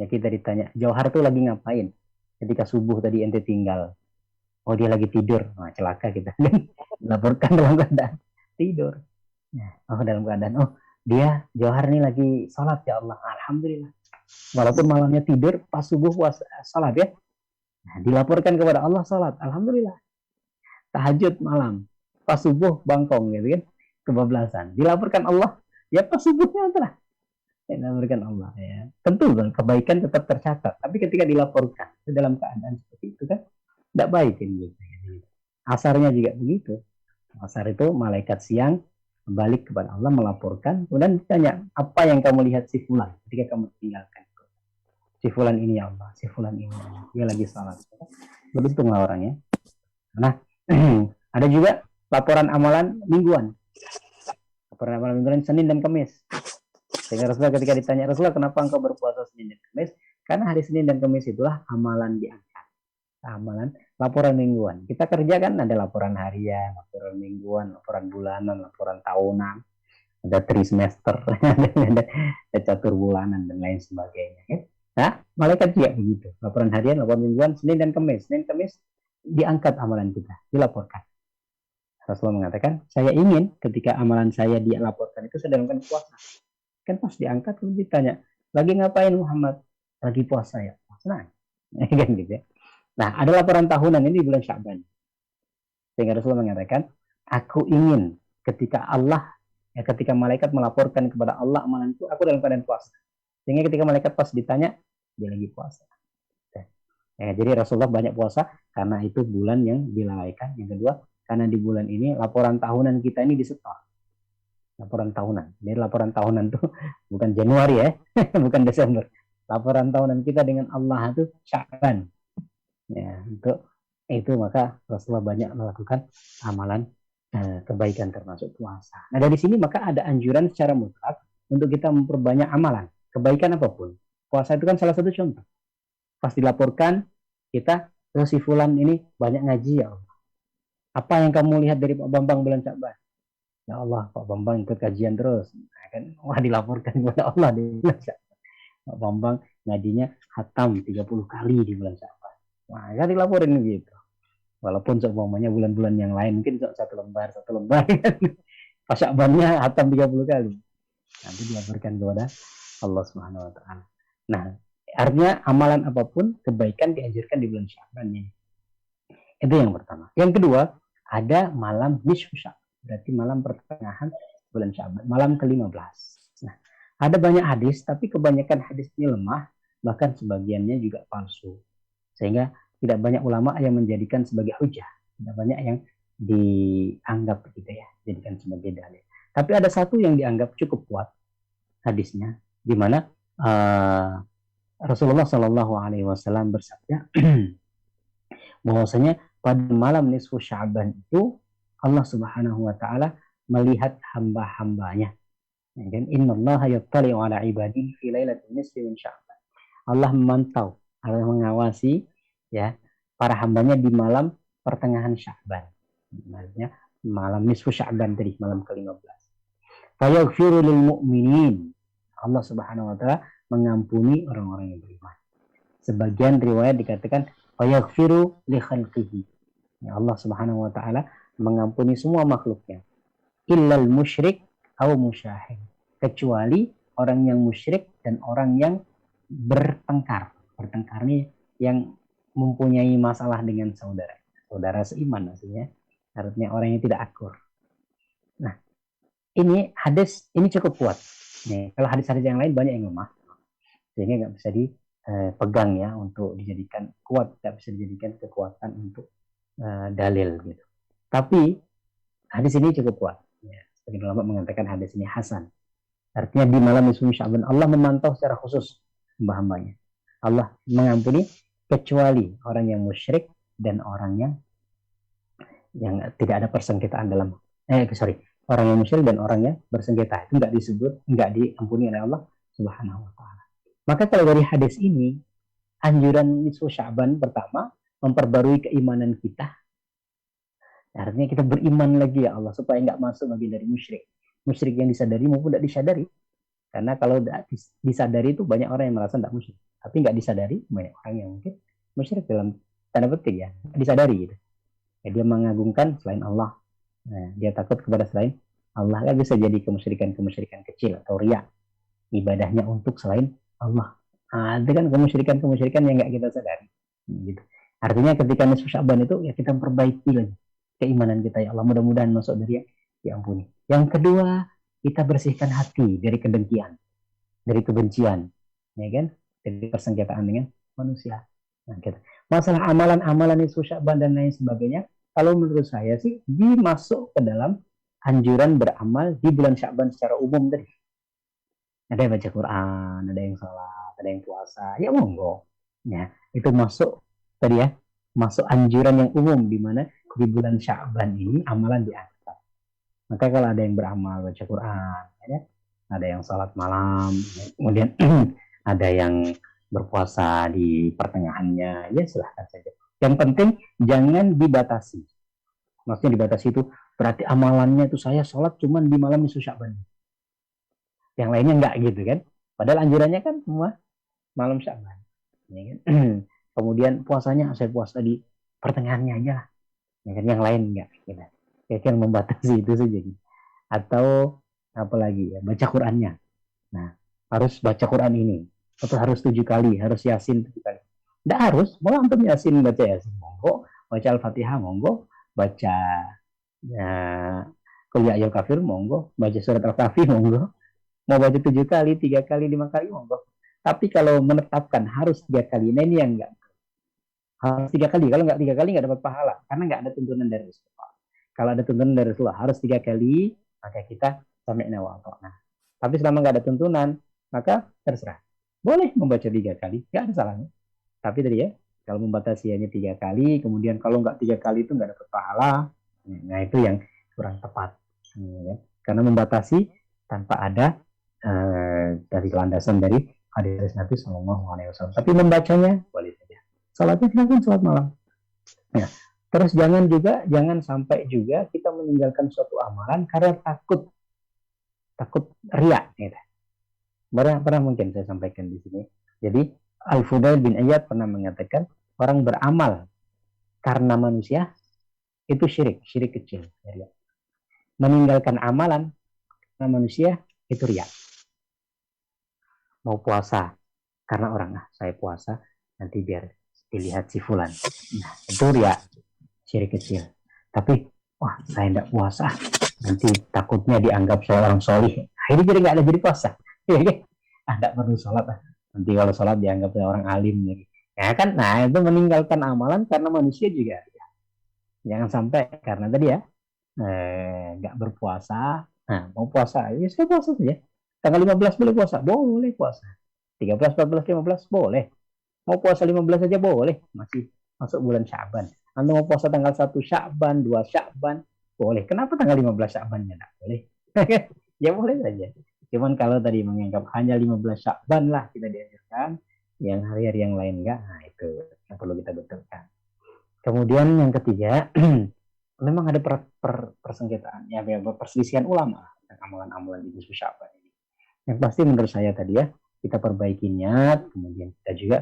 Ya kita ditanya, Jauhar itu lagi ngapain? ketika subuh tadi ente tinggal, oh dia lagi tidur, nah, celaka kita kan, laporkan dalam keadaan tidur. Oh dalam keadaan, oh dia Johar nih lagi sholat ya Allah, alhamdulillah. Walaupun malamnya tidur, pas subuh puasa sholat ya, nah, dilaporkan kepada Allah sholat, alhamdulillah. Tahajud malam, pas subuh bangkong gitu kan, kebablasan. Dilaporkan Allah, ya pas subuhnya telah dilaporkan Allah ya. Tentu kan kebaikan tetap tercatat, tapi ketika dilaporkan dalam keadaan seperti itu kan tidak baik ini. Asarnya juga begitu. Asar itu malaikat siang balik kepada Allah melaporkan, kemudian ditanya apa yang kamu lihat si fulan ketika kamu tinggalkan. Si fulan ini ya Allah, si fulan ini ya Allah. Dia lagi salat. Beruntunglah orangnya. Nah, ada juga laporan amalan mingguan. Laporan amalan mingguan Senin dan Kamis. Sehingga Rasulullah ketika ditanya, Rasulullah kenapa engkau berpuasa Senin dan Kamis? Karena hari Senin dan Kamis itulah amalan diangkat. Amalan laporan mingguan. Kita kerja kan ada laporan harian, laporan mingguan, laporan bulanan, laporan tahunan, ada trimester, ada catur bulanan dan lain sebagainya. Ya? Nah, malaikat juga begitu. Laporan harian, laporan mingguan, Senin dan Kamis. Senin Kamis diangkat amalan kita, dilaporkan. Rasulullah mengatakan, saya ingin ketika amalan saya dilaporkan itu saya dalam puasa. Kan pas diangkat kemudian ditanya, lagi ngapain Muhammad? Lagi puasa ya. Nah, kan gitu ya. Nah, ada laporan tahunan ini di bulan Sya'ban. Sehingga Rasulullah mengatakan, aku ingin ketika Allah, ya ketika malaikat melaporkan kepada Allah amalan itu, aku dalam keadaan puasa. Sehingga ketika malaikat pas ditanya, dia lagi puasa. Ya, jadi Rasulullah banyak puasa karena itu bulan yang dilalaikan. Yang kedua, karena di bulan ini laporan tahunan kita ini disetor. Laporan tahunan. Jadi laporan tahunan itu bukan Januari ya, bukan Desember. Laporan tahunan kita dengan Allah itu Sya'ban. Ya, untuk itu maka Rasulullah banyak melakukan amalan kebaikan termasuk puasa. Nah dari sini maka ada anjuran secara mutlak untuk kita memperbanyak amalan kebaikan apapun. Puasa itu kan salah satu contoh. Pas dilaporkan kita, oh si fulan ini banyak ngaji ya Allah. Apa yang kamu lihat dari Pak Bambang bulan Sya'ban? Ya Allah, Pak Bambang ikut kajian terus. Nah, kan wah dilaporkan kepada Allah di bulan Sya'ban. Pak Bambang ngajinya khatam 30 kali di bulan Sya'ban. Nah, kan dilaporin gitu. Walaupun seumpamanya bulan-bulan yang lain mungkin satu lembar kan. Pas Sya'bannya khatam 30 kali. Nanti dilaporkan kepada Allah Subhanahu wa taala. Nah, artinya amalan apapun kebaikan dianjurkan di bulan Sya'ban ini. Itu yang pertama. Yang kedua, ada malam nisfu Sya'ban. Berarti malam pertengahan bulan Sya'ban, malam ke-15. Nah, ada banyak hadis tapi kebanyakan hadis ini lemah, bahkan sebagiannya juga palsu. Sehingga tidak banyak ulama yang menjadikan sebagai hujah, tidak banyak yang dianggap gitu ya, jadikan sebagai dalil. Tapi ada satu yang dianggap cukup kuat hadisnya, di mana Rasulullah Shallallahu Alaihi Wasallam bersabda bahwasanya pada malam nisfu Sya'ban itu Allah Subhanahu Wa Taala melihat hamba-hambanya. Dan Innallaha yattali'u ala ibadihi fi lailatin nisfi min Sya'ban. Allah memantau, Allah mengawasi ya para hambanya di malam pertengahan Sya'ban. Maksudnya malam nisfu Sya'ban tadi, malam ke-15. Fayaghfiru lil mu'minin. Allah Subhanahu wa taala mengampuni orang-orang yang beriman. Sebagian riwayat dikatakan fayaghfiru li khalqihi. Ya, Allah Subhanahu wa taala mengampuni semua makhluknya. Illal musyrik atau musyahid. Kecuali orang yang musyrik dan orang yang bertengkar. Bertengkar ini yang mempunyai masalah dengan saudara. Saudara seiman maksudnya. Artinya orang yang tidak akur. Nah, ini hadis ini cukup kuat. Nih, kalau hadis-hadis yang lain banyak yang lemah. Sehingga nggak bisa dipegang ya untuk dijadikan kuat. Nggak bisa dijadikan kekuatan untuk dalil gitu. Tapi hadis ini cukup kuat. Ya, sebagian ulama mengatakan hadis ini hasan. Artinya di malam nisfu Sya'ban Allah memantau secara khusus hamba-hambanya. Allah mengampuni kecuali orang yang musyrik dan orang yang tidak ada persengketaan dalam orang yang musyrik dan orang yang bersengketa itu nggak diampuni oleh Allah Subhanahu wa taala. Maka kalau dari hadis ini anjuran nisfu Sya'ban pertama memperbarui keimanan kita. Artinya kita beriman lagi ya Allah supaya nggak masuk bagian dari musyrik. Musyrik yang disadari maupun tidak disadari. Karena kalau disadari itu banyak orang yang merasa tidak musyrik. Tapi nggak disadari banyak orang yang mungkin musyrik dalam tanda petik ya, disadari gitu. Ya, dia mengagungkan selain Allah. Nah, dia takut kepada selain Allah. Kan bisa jadi kemusyrikan kecil atau riya, ibadahnya untuk selain Allah. Nah, itu kan kemusyrikan yang nggak kita sadari. Gitu. Artinya ketika nisfu Sya'ban itu ya kita perbaiki lagi keimanan kita, ya Allah, mudah-mudahan masuk dari yang diampuni. Yang kedua, kita bersihkan hati dari kedengkian, dari kebencian, ya kan, dari persengketaan dengan manusia. Nah, gitu. Masalah amalan-amalan nisfu Sya'ban dan lain sebagainya, kalau menurut saya sih dimasuk ke dalam anjuran beramal di bulan Sya'ban secara umum tadi. Ada yang baca Quran, ada yang sholat, ada yang puasa, ya monggo. Ya, itu masuk tadi ya, masuk anjuran yang umum di mana di bulan Sya'ban ini amalan diangkat. Maka kalau ada yang beramal baca Quran, ya, ada yang sholat malam, ya, kemudian ada yang berpuasa di pertengahannya, ya silahkan saja. Yang penting jangan dibatasi. Maksudnya dibatasi itu berarti amalannya itu saya sholat cuma di malam nisfu Sya'ban. Yang lainnya enggak gitu kan. Padahal anjurannya kan semua malam Sya'ban. Ya kan? Kemudian puasanya saya puasa di pertengahannya aja lah. Ya kan? Yang lain enggak. Gitu. Ya kan membatasi itu saja. Atau apalagi ya, baca Qur'annya. Nah, harus baca Qur'an ini. Atau harus 7 kali, harus Yasin 7 kali. Enggak harus, mau antum Yasin, baca Yasin, monggo. Baca Al-Fatihah, monggo. Baca Qul ya ayyuhal kafir, monggo. Baca surat Al-Kahfi, monggo. Mau baca 7 kali, 3 kali, 5 kali, monggo. Tapi kalau menetapkan harus 3 kali, nah ini yang enggak. Harus 3 kali, kalau enggak 3 kali enggak dapat pahala. Karena enggak ada tuntunan dari Rasulullah. Kalau ada tuntunan dari Rasulullah, harus 3 kali, maka kita sami'na wa ata'na. Tapi selama enggak ada tuntunan, maka terserah. Boleh membaca 3 kali, enggak ada salahnya. Tapi tadi ya, kalau membatasi hanya 3 kali, kemudian kalau enggak 3 kali itu enggak dapat pahala, nah itu yang kurang tepat. Karena membatasi tanpa ada dari landasan dari hadis Nabi Shallallahu Alaihi Wasallam. Tapi membacanya boleh saja. Salatnya silakan salat malam. Ya. Terus jangan sampai juga kita meninggalkan suatu amalan karena takut riya. Gitu. Pernah mungkin saya sampaikan di sini. Jadi Al-Fudail bin Iyad pernah mengatakan orang beramal karena manusia itu syirik kecil. Ya. Meninggalkan amalan karena manusia itu riya. Mau puasa karena orang, saya puasa nanti biar dilihat si fulan. Nah, itu riya, syirik kecil. Tapi wah, saya tidak puasa, nanti takutnya dianggap seorang solih. Akhirnya jadi nggak ada jadi puasa. Tidak perlu sholat. Nanti kalau sholat dianggap seorang alim lagi. Ya kan, nah itu meninggalkan amalan karena manusia juga. Ya. Jangan sampai karena tadi ya nggak berpuasa. Nah, mau puasa, ya saya puasa saja. Tanggal 15 boleh puasa? Boleh puasa. 13, 14, 15 boleh. Mau puasa 15 saja boleh. Masih masuk bulan Sya'ban. Anda mau puasa tanggal 1 Sya'ban, 2 Sya'ban, boleh. Kenapa tanggal 15 Sya'ban-nya tidak boleh? Ya boleh saja. Cuman kalau tadi menganggap hanya 15 Sya'ban lah kita diajarkan, yang hari-hari yang lain enggak, nah itu yang perlu kita betulkan. Kemudian yang ketiga, memang ada persengketaan, ya perselisihan ulama tentang amalan-amalan di nisfu Sya'ban ini. Yang pasti menurut saya tadi ya, kita perbaiki niat, kemudian kita juga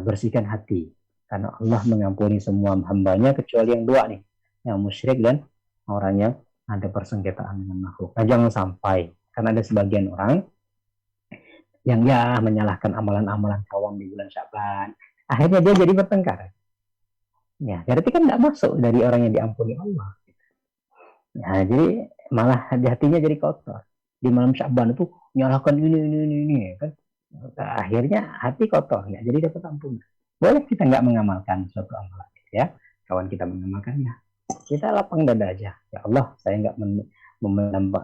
bersihkan hati. Karena Allah mengampuni semua hambanya kecuali yang dua nih, yang musyrik dan orang yang ada persengketaan dengan makhluk. Nah, jangan sampai, karena ada sebagian orang yang ya menyalahkan amalan-amalan kawam di bulan Sya'ban. Akhirnya dia jadi bertengkar. Ya, berarti kan tidak masuk dari orang yang diampuni Allah. Nah, jadi malah hatinya jadi kotor. Di malam Sya'ban itu nyalahkan ini kan. Akhirnya hati kotor, nggak jadi dapat ampunan. Boleh kita nggak mengamalkan suatu amalan, ya. Kawan kita mengamalkannya, kita lapang dada aja. Ya Allah, saya nggak menambah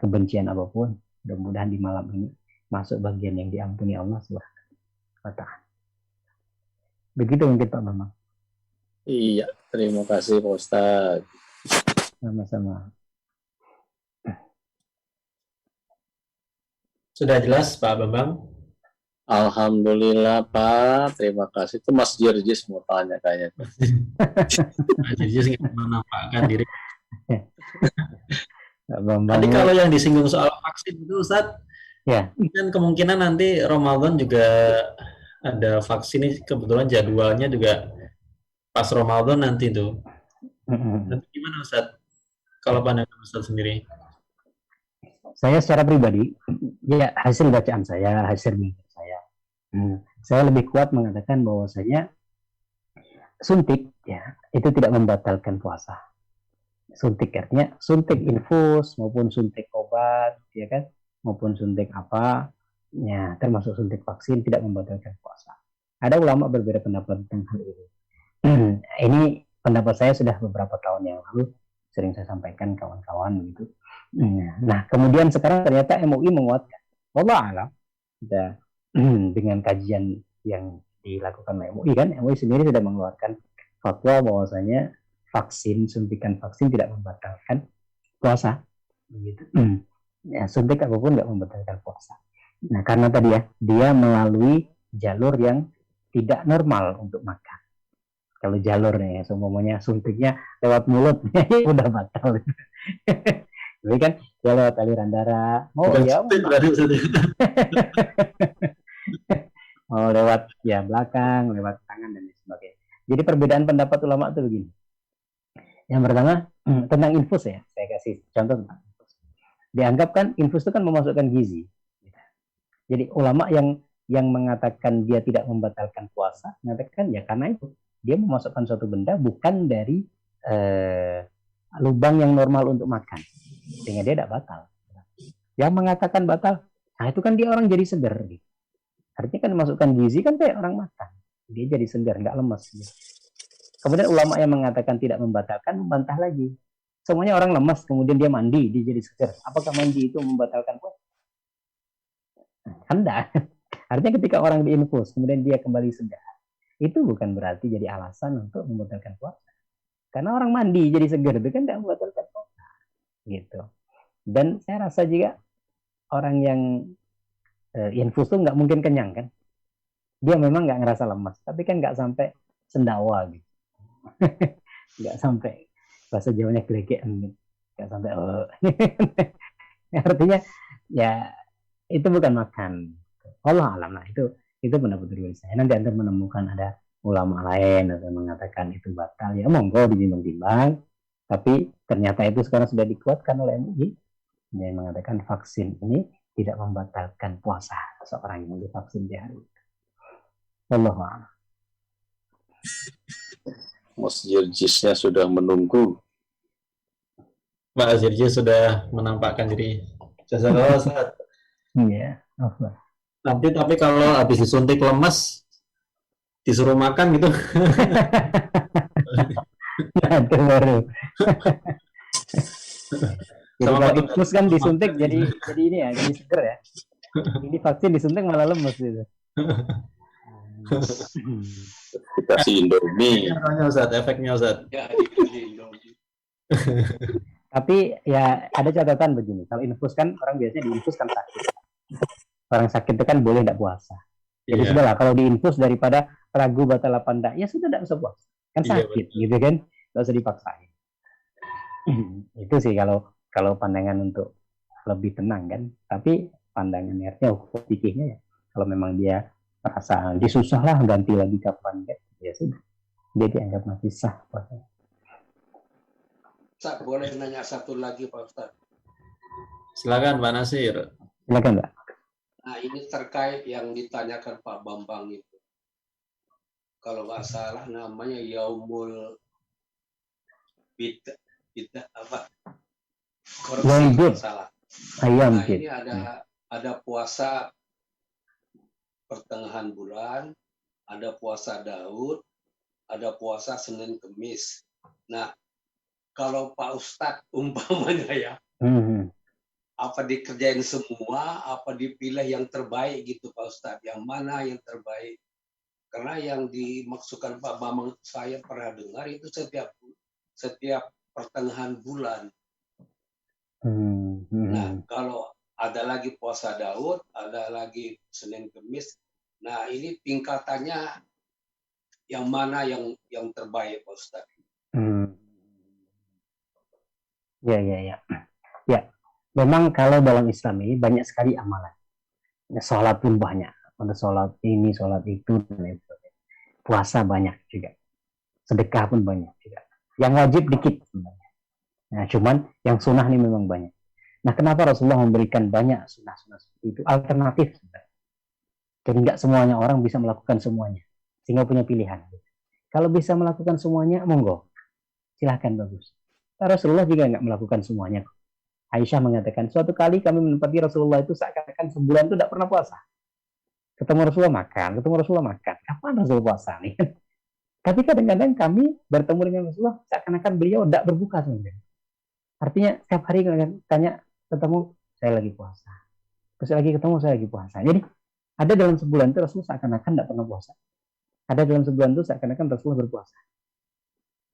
kebencian apapun. Mudah-mudahan di malam ini masuk bagian yang diampuni Allah Subhanahu wa Ta'ala. Begitu mungkin Pak Bambang. Iya, terima kasih Pak Ustadz. Sama-sama. Sudah jelas Pak Bambang? Alhamdulillah Pak, terima kasih. Itu Mas Jirjis mau tanya kayaknya. Mas Jirjis nggak menampakkan diri. Tadi kalau yang disinggung soal vaksin itu Ustadz, ya, kan kemungkinan nanti Ramadan juga ada vaksin ini kebetulan jadwalnya juga pas Ramadan nanti tuh. Nanti gimana Ustaz? Kalau pandangan Ustaz sendiri? Saya secara pribadi, ya hasil bacaan saya, hasil belajar saya, saya lebih kuat mengatakan bahwasanya suntik ya itu tidak membatalkan puasa. Suntik artinya suntik infus maupun suntik obat, ya kan, maupun suntik apa, ya termasuk suntik vaksin tidak membatalkan puasa. Ada ulama berbeda pendapat tentang hal ini. Ini pendapat saya sudah beberapa tahun yang lalu sering saya sampaikan kawan-kawan gitu. Nah, kemudian sekarang ternyata MUI menguatkan. Wallah alam, dengan kajian yang dilakukan oleh MUI kan, MUI sendiri sudah mengeluarkan fatwa bahwasanya vaksin, suntikan vaksin tidak membatalkan puasa. Begitu. Ya, suntik apapun tidak membatalkan puasa. Nah, karena tadi ya, dia melalui jalur yang tidak normal untuk makan. Kalau jalurnya, semuanya suntiknya lewat mulut, udah batal. Tapi kan dia lewat aliran darah. Oh ya, mau lewat ya belakang, lewat tangan dan sebagainya. Jadi perbedaan pendapat ulama itu begini. Yang pertama tentang infus ya, saya kasih contoh tentang infus. Dianggap kan infus itu kan memasukkan gizi. Jadi ulama yang mengatakan dia tidak membatalkan puasa, mengatakan ya karena itu dia memasukkan suatu benda bukan dari lubang yang normal untuk makan, sehingga dia tidak batal. Yang mengatakan batal, nah itu kan dia orang jadi segar. Artinya kan memasukkan gizi kan kayak orang makan, dia jadi segar, nggak lemas. Kemudian ulama yang mengatakan tidak membatalkan membantah lagi. Semuanya orang lemas, kemudian dia mandi, dia jadi segar. Apakah mandi itu membatalkan puasa? Kan enggak. Artinya ketika orang diinfus, kemudian dia kembali segar, itu bukan berarti jadi alasan untuk membatalkan puasa. Karena orang mandi jadi segar itu kan tidak membatalkan puasa. Gitu. Dan saya rasa juga orang yang infus itu nggak mungkin kenyang kan. Dia memang nggak ngerasa lemas, tapi kan nggak sampai sendawa gitu. Nggak sampai bahasa Jawanya gelegean gitu. Nggak sampai artinya ya itu bukan makan. Allah alam, nah itu pendapat pribadi saya. Nanti Anda menemukan ada ulama lain atau mengatakan itu batal, ya monggo ditimbang-timbang. Tapi ternyata itu sekarang sudah dikuatkan oleh MUI yang mengatakan vaksin ini tidak membatalkan puasa seorang yang divaksin di hari itu. Allah alam. Mas Jirjisnya sudah menunggu. Pak Azirji sudah menampakkan diri. Jazakallah Ustaz. Iya, Allah. Nanti tapi kalau habis disuntik lemas, disuruh makan gitu. Nah, itu baru. Jadi kalau infus kan disuntik jadi ini ya, jadi seger ya. Ini vaksin disuntik malah lemes gitu. Dikasih Indomie. Efeknya Ustaz. Ya, dikasih Indomie. Tapi ya ada catatan begini, kalau infus kan orang biasanya diinfus kan sakit. Orang sakit itu kan boleh tidak puasa. Jadi sudahlah, kalau diinfus daripada ragu batal apa enggak, ya sudah tidak usah puasa. Kan sakit, gitu kan? Tidak usah dipaksain. Itu sih kalau pandangan untuk lebih tenang kan. Tapi pandangan artinya fikihnya ya, kalau memang dia merasa disusah lah ganti lagi kapan ya sudah, dia dianggap masih sah puasanya. Ustaz, boleh nanya satu lagi Pak Ustaz? Silakan Pak Nasir. Silakan Pak. Nah ini terkait yang ditanyakan Pak Bambang itu. Kalau nggak salah namanya Yaumul Bida apa? Korupsi kalau salah. Nah ini ada puasa pertengahan bulan, ada puasa Daud, ada puasa Senin Kemis. Nah kalau Pak Ustadz umpamanya ya, apa dikerjain semua, apa dipilih yang terbaik gitu Pak Ustadz, yang mana yang terbaik? Karena yang dimaksudkan Pak Bambang saya pernah dengar itu setiap pertengahan bulan. Nah kalau ada lagi puasa Daud, ada lagi Senin Kemis. Nah ini tingkatannya yang mana yang terbaik Pak Ustadz? Ya, memang kalau dalam Islam ini banyak sekali amalan. Sholat pun banyak, Ada sholat ini, sholat itu, dan lain sebagainya. Puasa banyak juga. Sedekah pun banyak juga. Yang wajib dikit sebenarnya. Nah, cuman yang sunnah ini memang banyak. Nah, kenapa Rasulullah memberikan banyak sunnah-sunnah seperti itu? Alternatif sebenarnya. Jadi nggak semuanya orang bisa melakukan semuanya. Sehingga punya pilihan. Kalau bisa melakukan semuanya, monggo. Silahkan, bagus. Rasulullah juga nggak melakukan semuanya. Aisyah mengatakan, suatu kali kami menempati Rasulullah itu seakan-akan sebulan itu tidak pernah puasa. Ketemu Rasulullah makan. Kapan Rasulullah puasa nih? Tapi kadang-kadang kami bertemu dengan Rasulullah seakan-akan beliau tidak berbuka sebenarnya. Artinya setiap hari tanya ketemu, saya lagi puasa. Terus lagi ketemu, saya lagi puasa. Jadi ada dalam sebulan itu Rasulullah seakan-akan tidak pernah puasa. Ada dalam sebulan itu seakan-akan Rasulullah berpuasa.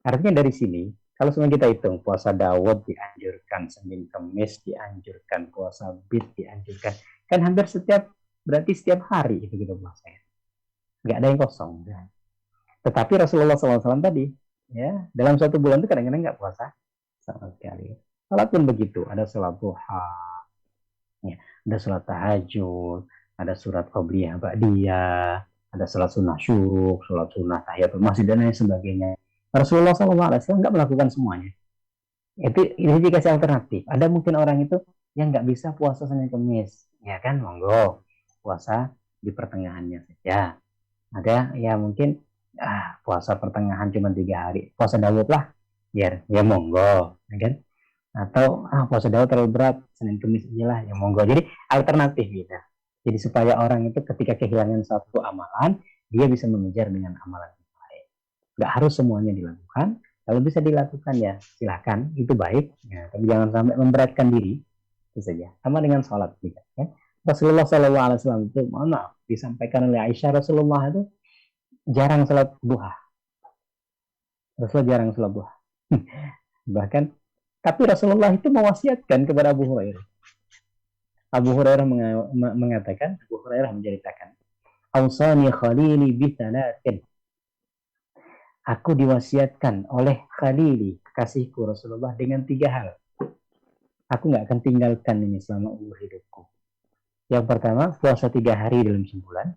Artinya dari sini, kalau semua kita hitung, puasa Dawud dianjurkan, Senin Kemis dianjurkan, puasa Bid dianjurkan. Kan hampir berarti setiap hari itu kita puasa. Nggak ada yang kosong. Tetapi Rasulullah SAW tadi, ya, dalam satu bulan itu kadang-kadang nggak puasa sama sekali. Salat pun begitu, ada salat duha, ya, ada salat tahajud, ada surat qabliyah ba'diyah, ada salat sunnah syuruk, salat sunnah tahiyatul masjid dan lain sebagainya. Rasulullah SAW nggak melakukan semuanya. Ini dikasih alternatif. Ada mungkin orang itu yang nggak bisa puasa Senin Kemis, ya kan, monggo puasa di pertengahannya saja. Ada ya mungkin puasa pertengahan cuma 3 hari, puasa Daud lah, ya monggo, ya kan? Atau puasa Daud terlalu berat, Senin Kemis aja lah, ya monggo. Jadi alternatif gitu. Jadi supaya orang itu ketika kehilangan satu amalan, dia bisa mengejar dengan amalan yang lain. Nggak harus semuanya dilakukan. Kalau bisa dilakukan ya silakan, itu baik. Ya, tapi jangan sampai memberatkan diri, itu saja. Sama dengan sholat juga. Ya. Rasulullah SAW itu, mohon maaf, disampaikan oleh Aisyah, Rasulullah itu jarang sholat duha. Rasulullah jarang sholat duha. Bahkan, tapi Rasulullah itu mewasiatkan kepada Abu Hurairah. Abu Hurairah mengatakan, Abu Hurairah menceritakan, Ausani khalili bitalatin. Aku diwasiatkan oleh Khalili, kekasihku Rasulullah, dengan 3 hal. Aku nggak akan tinggalkan ini selama umur hidupku. Yang pertama, puasa 3 hari dalam sebulan.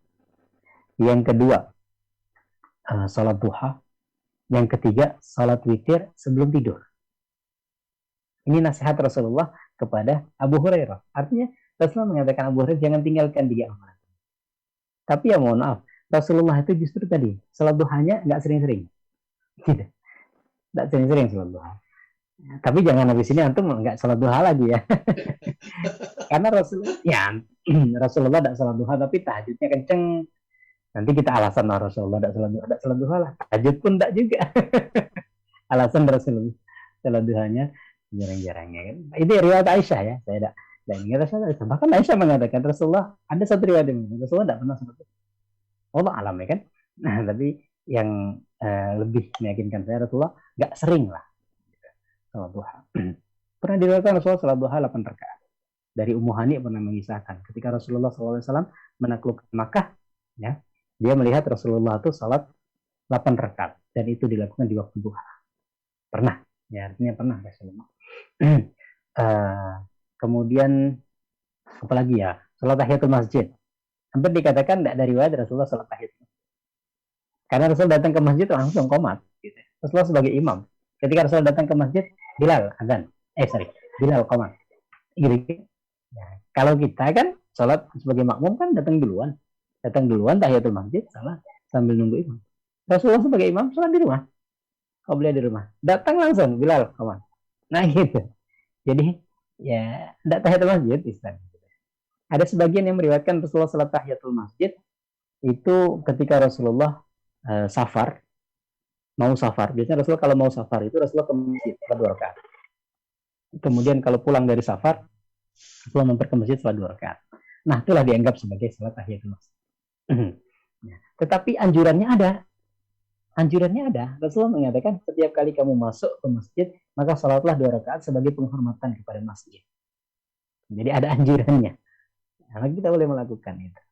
Yang kedua, salat duha. Yang ketiga, salat witir sebelum tidur. Ini nasihat Rasulullah kepada Abu Hurairah. Artinya, Rasulullah mengatakan Abu Hurairah jangan tinggalkan 3 amalan. Tapi ya mohon maaf, Rasulullah itu justru tadi, salat duhanya nggak sering-sering. Tidak. Tidak sering-sering salat duha. Tapi jangan habis ini antum nggak salat duha lagi ya. Karena Rasulullah tidak salat duha tapi tahajudnya kenceng. Nanti kita alasan Rasulullah tidak salat duha lah. Tahajud pun tidak juga. Alasan Rasulullah salat duhanya jarang-jarangnya kan. Ini riwayat Aisyah ya. Saya tidak ingat Rasulullah. Bahkan Aisyah mengatakan Rasulullah ada satu riwayat yang Rasulullah tidak pernah salat duha. Allah alam ya kan. Nah tapi yang lebih meyakinkan saya Rasulullah nggak sering lah salat duha. Pernah diriwayatkan Rasulullah salat duha 8 rakaat. Dari Ummu Hani pernah mengisahkan ketika Rasulullah SAW menaklukkan Makkah, ya, dia melihat Rasulullah itu salat 8 rakaat dan itu dilakukan di waktu duha. Pernah, ya artinya pernah Rasulullah. Kemudian apalagi ya, salat tahiyatul masjid. Hampir dikatakan tidak ada riwayat Rasulullah salat tahiyatul. Karena Rasul datang ke masjid langsung qomat. Gitu. Rasulullah sebagai imam. Ketika Rasul datang ke masjid, Bilal azan. Bilal qomat. Gitu. Ya, kalau kita kan sholat sebagai makmum kan datang duluan tahiyatul masjid, salat sambil nunggu imam. Rasulullah sebagai imam sholat di rumah. Qobliyah di rumah. Datang langsung Bilal qomat. Nah gitu. Jadi ya tidak tahiyatul masjid Islam. Ada sebagian yang meriwayatkan Rasulullah sholat tahiyatul masjid itu ketika Rasulullah safar, mau safar. Biasanya Rasulullah kalau mau safar itu Rasulullah ke masjid sholat 2 rakaat. Kemudian kalau pulang dari safar, Rasulullah mampir ke masjid sholat 2 rakaat. Nah, itulah dianggap sebagai sholat tahiyatul masjid. Tetapi anjurannya ada. Rasulullah mengatakan setiap kali kamu masuk ke masjid, maka sholatlah 2 rakaat sebagai penghormatan kepada masjid. Jadi ada anjurannya. Nah, kita boleh melakukan itu.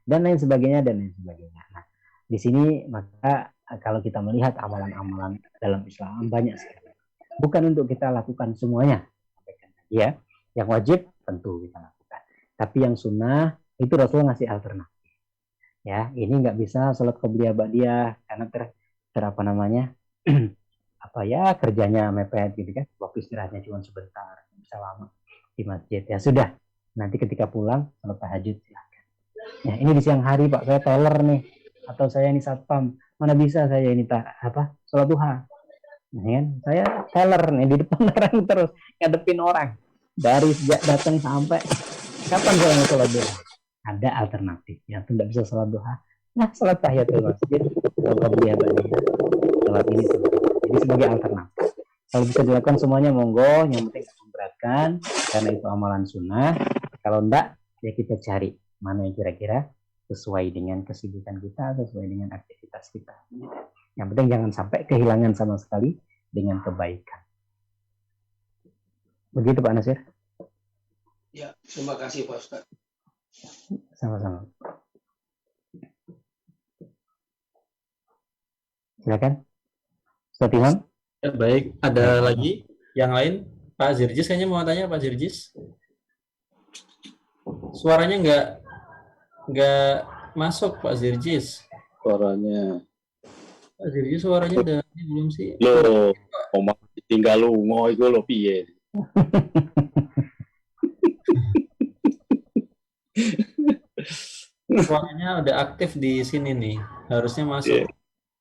Dan lain sebagainya. Nah, di sini maka kalau kita melihat amalan-amalan dalam Islam banyak sekali. Bukan untuk kita lakukan semuanya, ya. Yang wajib tentu kita lakukan. Tapi yang sunnah itu Rasulullah ngasih alternatif. Ya, ini nggak bisa sholat qobliyah ba'diyah karena apa namanya apa ya kerjanya mepet gitu kan, waktu istirahatnya cuma sebentar, bisa lama di masjid. Ya sudah, nanti ketika pulang sholat tahajud silahkan. Ya ini di siang hari Pak, saya teller nih atau saya ini satpam, mana bisa saya ini sholat duha. Nah, kan? Saya teller nih di depan orang terus ngadepin orang dari sejak datang sampai kapan saya mau sholat duha. Ada alternatif ya, tidak bisa sholat duha, nah sholat tahiyatul masjid, sholat qobliyah ba'diyah, sholat ini jadi sebagai alternatif. Kalau bisa dilakukan semuanya monggo, yang penting tidak memberatkan karena itu amalan sunnah. Kalau enggak ya kita cari mana yang kira-kira sesuai dengan kesibukan kita, sesuai dengan aktivitas kita. Yang penting jangan sampai kehilangan sama sekali dengan kebaikan. Begitu Pak Nasir. Ya, terima kasih Pak Ustadz. Sama-sama. Silakan. Ustadz Imam. Ya, baik, ada lagi yang lain? Pak Zirjis kayaknya mau tanya, Pak Zirjis. Suaranya nggak masuk, Pak Zirjis. Suaranya. Pak Zirjis suaranya udah belum sih? Lo, omah tinggal lu ngoy gue lo piye. Suaranya udah aktif di sini nih, harusnya masuk. Yeah.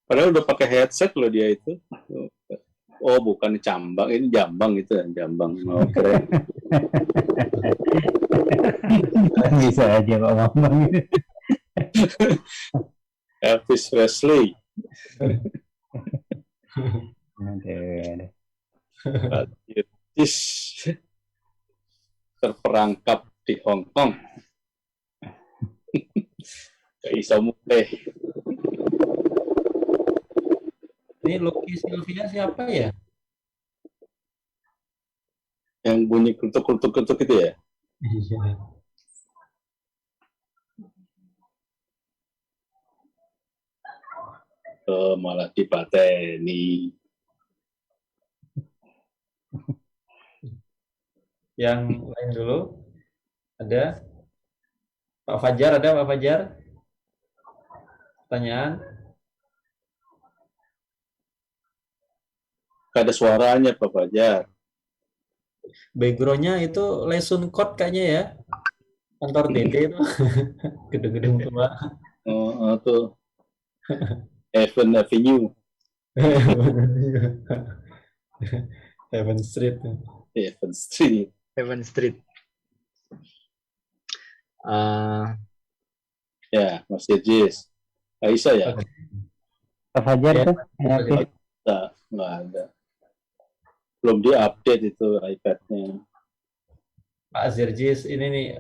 Padahal udah pakai headset loh dia itu. Oh, bukan Cambang, ini Jambang itu ya, Jambang. Oh, keren. Bisa aja Pak Bambang. Elvis Presley. Patriotis terperangkap di Hong Kong. Bisa mulai. Ini Lucky Sylvia siapa ya? Yang bunyi ketuk-ketuk itu ya? Iya. Malah dipateni. Yang lain dulu. Ada Pak Fajar, ada Pak Fajar? Pertanyaan? Ada suaranya Pak Fajar. Background-nya itu lesson code kayaknya ya. Kantor TT itu. Gedung-gedung tua. Tuh. Heaven Avenue. Heaven Street. Heaven Street. Heaven Street. Ya, Mas Jejis. Aisyah ya? Pak Fajar Ya, tuh aktif. Nggak ada. Belum di-update itu iPad-nya. Pak Zirjis ini nih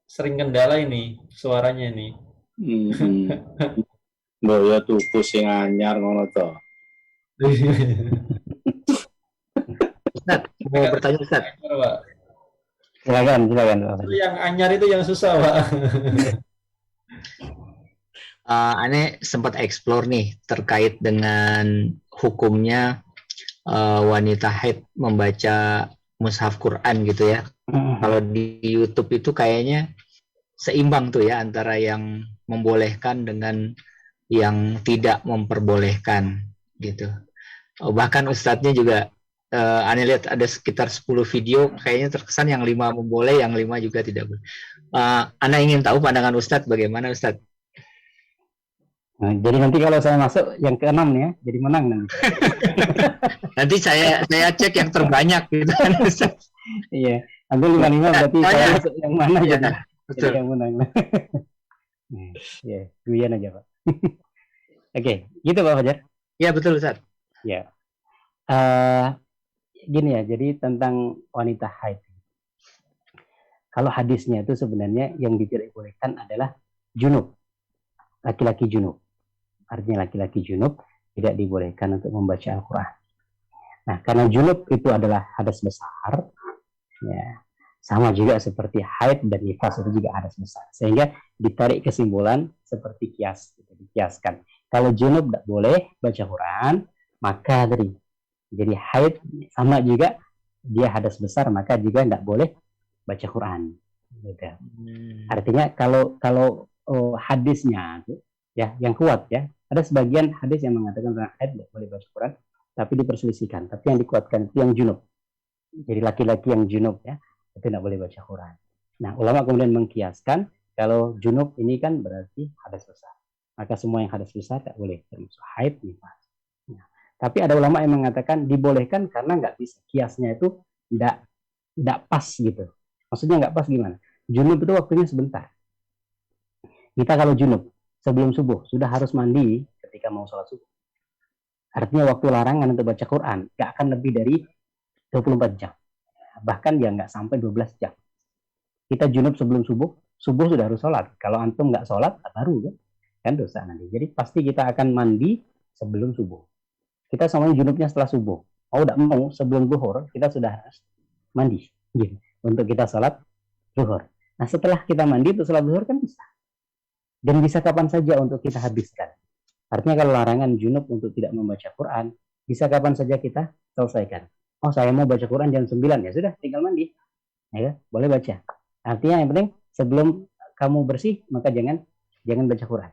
sering kendala ini suaranya nih. Mbak ya tuh pusing anyar ngono to. Ustaz, mau bertanya Ustaz. Silakan Pak. Itu yang anyar itu yang susah, Pak. Ane sempat explore nih terkait dengan hukumnya wanita haid membaca mushaf Quran gitu ya. Kalau di YouTube itu kayaknya seimbang tuh ya antara yang membolehkan dengan yang tidak memperbolehkan gitu. Bahkan ustadznya juga Ane lihat ada sekitar 10 video kayaknya terkesan yang 5 memboleh, yang 5 juga tidak boleh. Ane ingin tahu pandangan ustadz bagaimana ustadz? Nah, jadi nanti kalau saya masuk yang ke-6 nih ya, jadi menang nanti. Nanti saya cek yang terbanyak gitu kan Ustaz. Iya, nanti 55 berarti saya masuk yang mana Iya, jadi betul. yang menang. Iya, guyon aja Pak. Oke, gitu Pak Fajar. Iya betul Ustaz. Ya, gini ya, jadi tentang wanita haid. Kalau hadisnya itu sebenarnya yang tidak dibolehkan adalah junub, laki-laki junub. Artinya laki-laki junub tidak dibolehkan untuk membaca Al-Quran. Nah, karena junub itu adalah hadas besar, ya, sama juga seperti haid dan nifas itu juga hadas besar. Sehingga ditarik kesimpulan seperti kias, dikiaskan. Kalau junub tidak boleh baca Quran, maka jadi haid sama juga dia hadas besar, maka juga tidak boleh baca Quran. Gitu. Artinya kalau hadisnya tuh, ya yang kuat ya. Ada sebagian hadis yang mengatakan orang haid tidak boleh baca Quran, tapi diperselisihkan. Tapi yang dikuatkan itu yang junub. Jadi laki-laki yang junub ya, itu tidak boleh baca Quran. Nah, ulama kemudian mengkiaskan kalau junub ini kan berarti hadas besar. Maka semua yang hadas besar tidak boleh, termasuk haid, nifas. Nah, tapi ada ulama yang mengatakan dibolehkan karena nggak bisa. Kiasnya itu tidak pas gitu. Maksudnya nggak pas gimana? Junub itu waktunya sebentar. Kita kalau junub sebelum subuh sudah harus mandi ketika mau sholat subuh. Artinya waktu larangan untuk baca Quran nggak akan lebih dari 24 jam. Bahkan ya nggak sampai 12 jam. Kita junub sebelum subuh, subuh sudah harus sholat. Kalau antum nggak sholat, baru kan dosa nanti. Jadi pasti kita akan mandi sebelum subuh. Kita sama junubnya setelah subuh. Mau tidak mau sebelum zuhur kita sudah harus mandi gitu, untuk kita sholat zuhur. Nah setelah kita mandi untuk sholat zuhur kan bisa. Dan bisa kapan saja untuk kita habiskan. Artinya kalau larangan junub untuk tidak membaca Quran, bisa kapan saja kita selesaikan. Oh saya mau baca Quran jam 9, ya sudah tinggal mandi. Ya, boleh baca. Artinya yang penting sebelum kamu bersih, maka jangan baca Quran.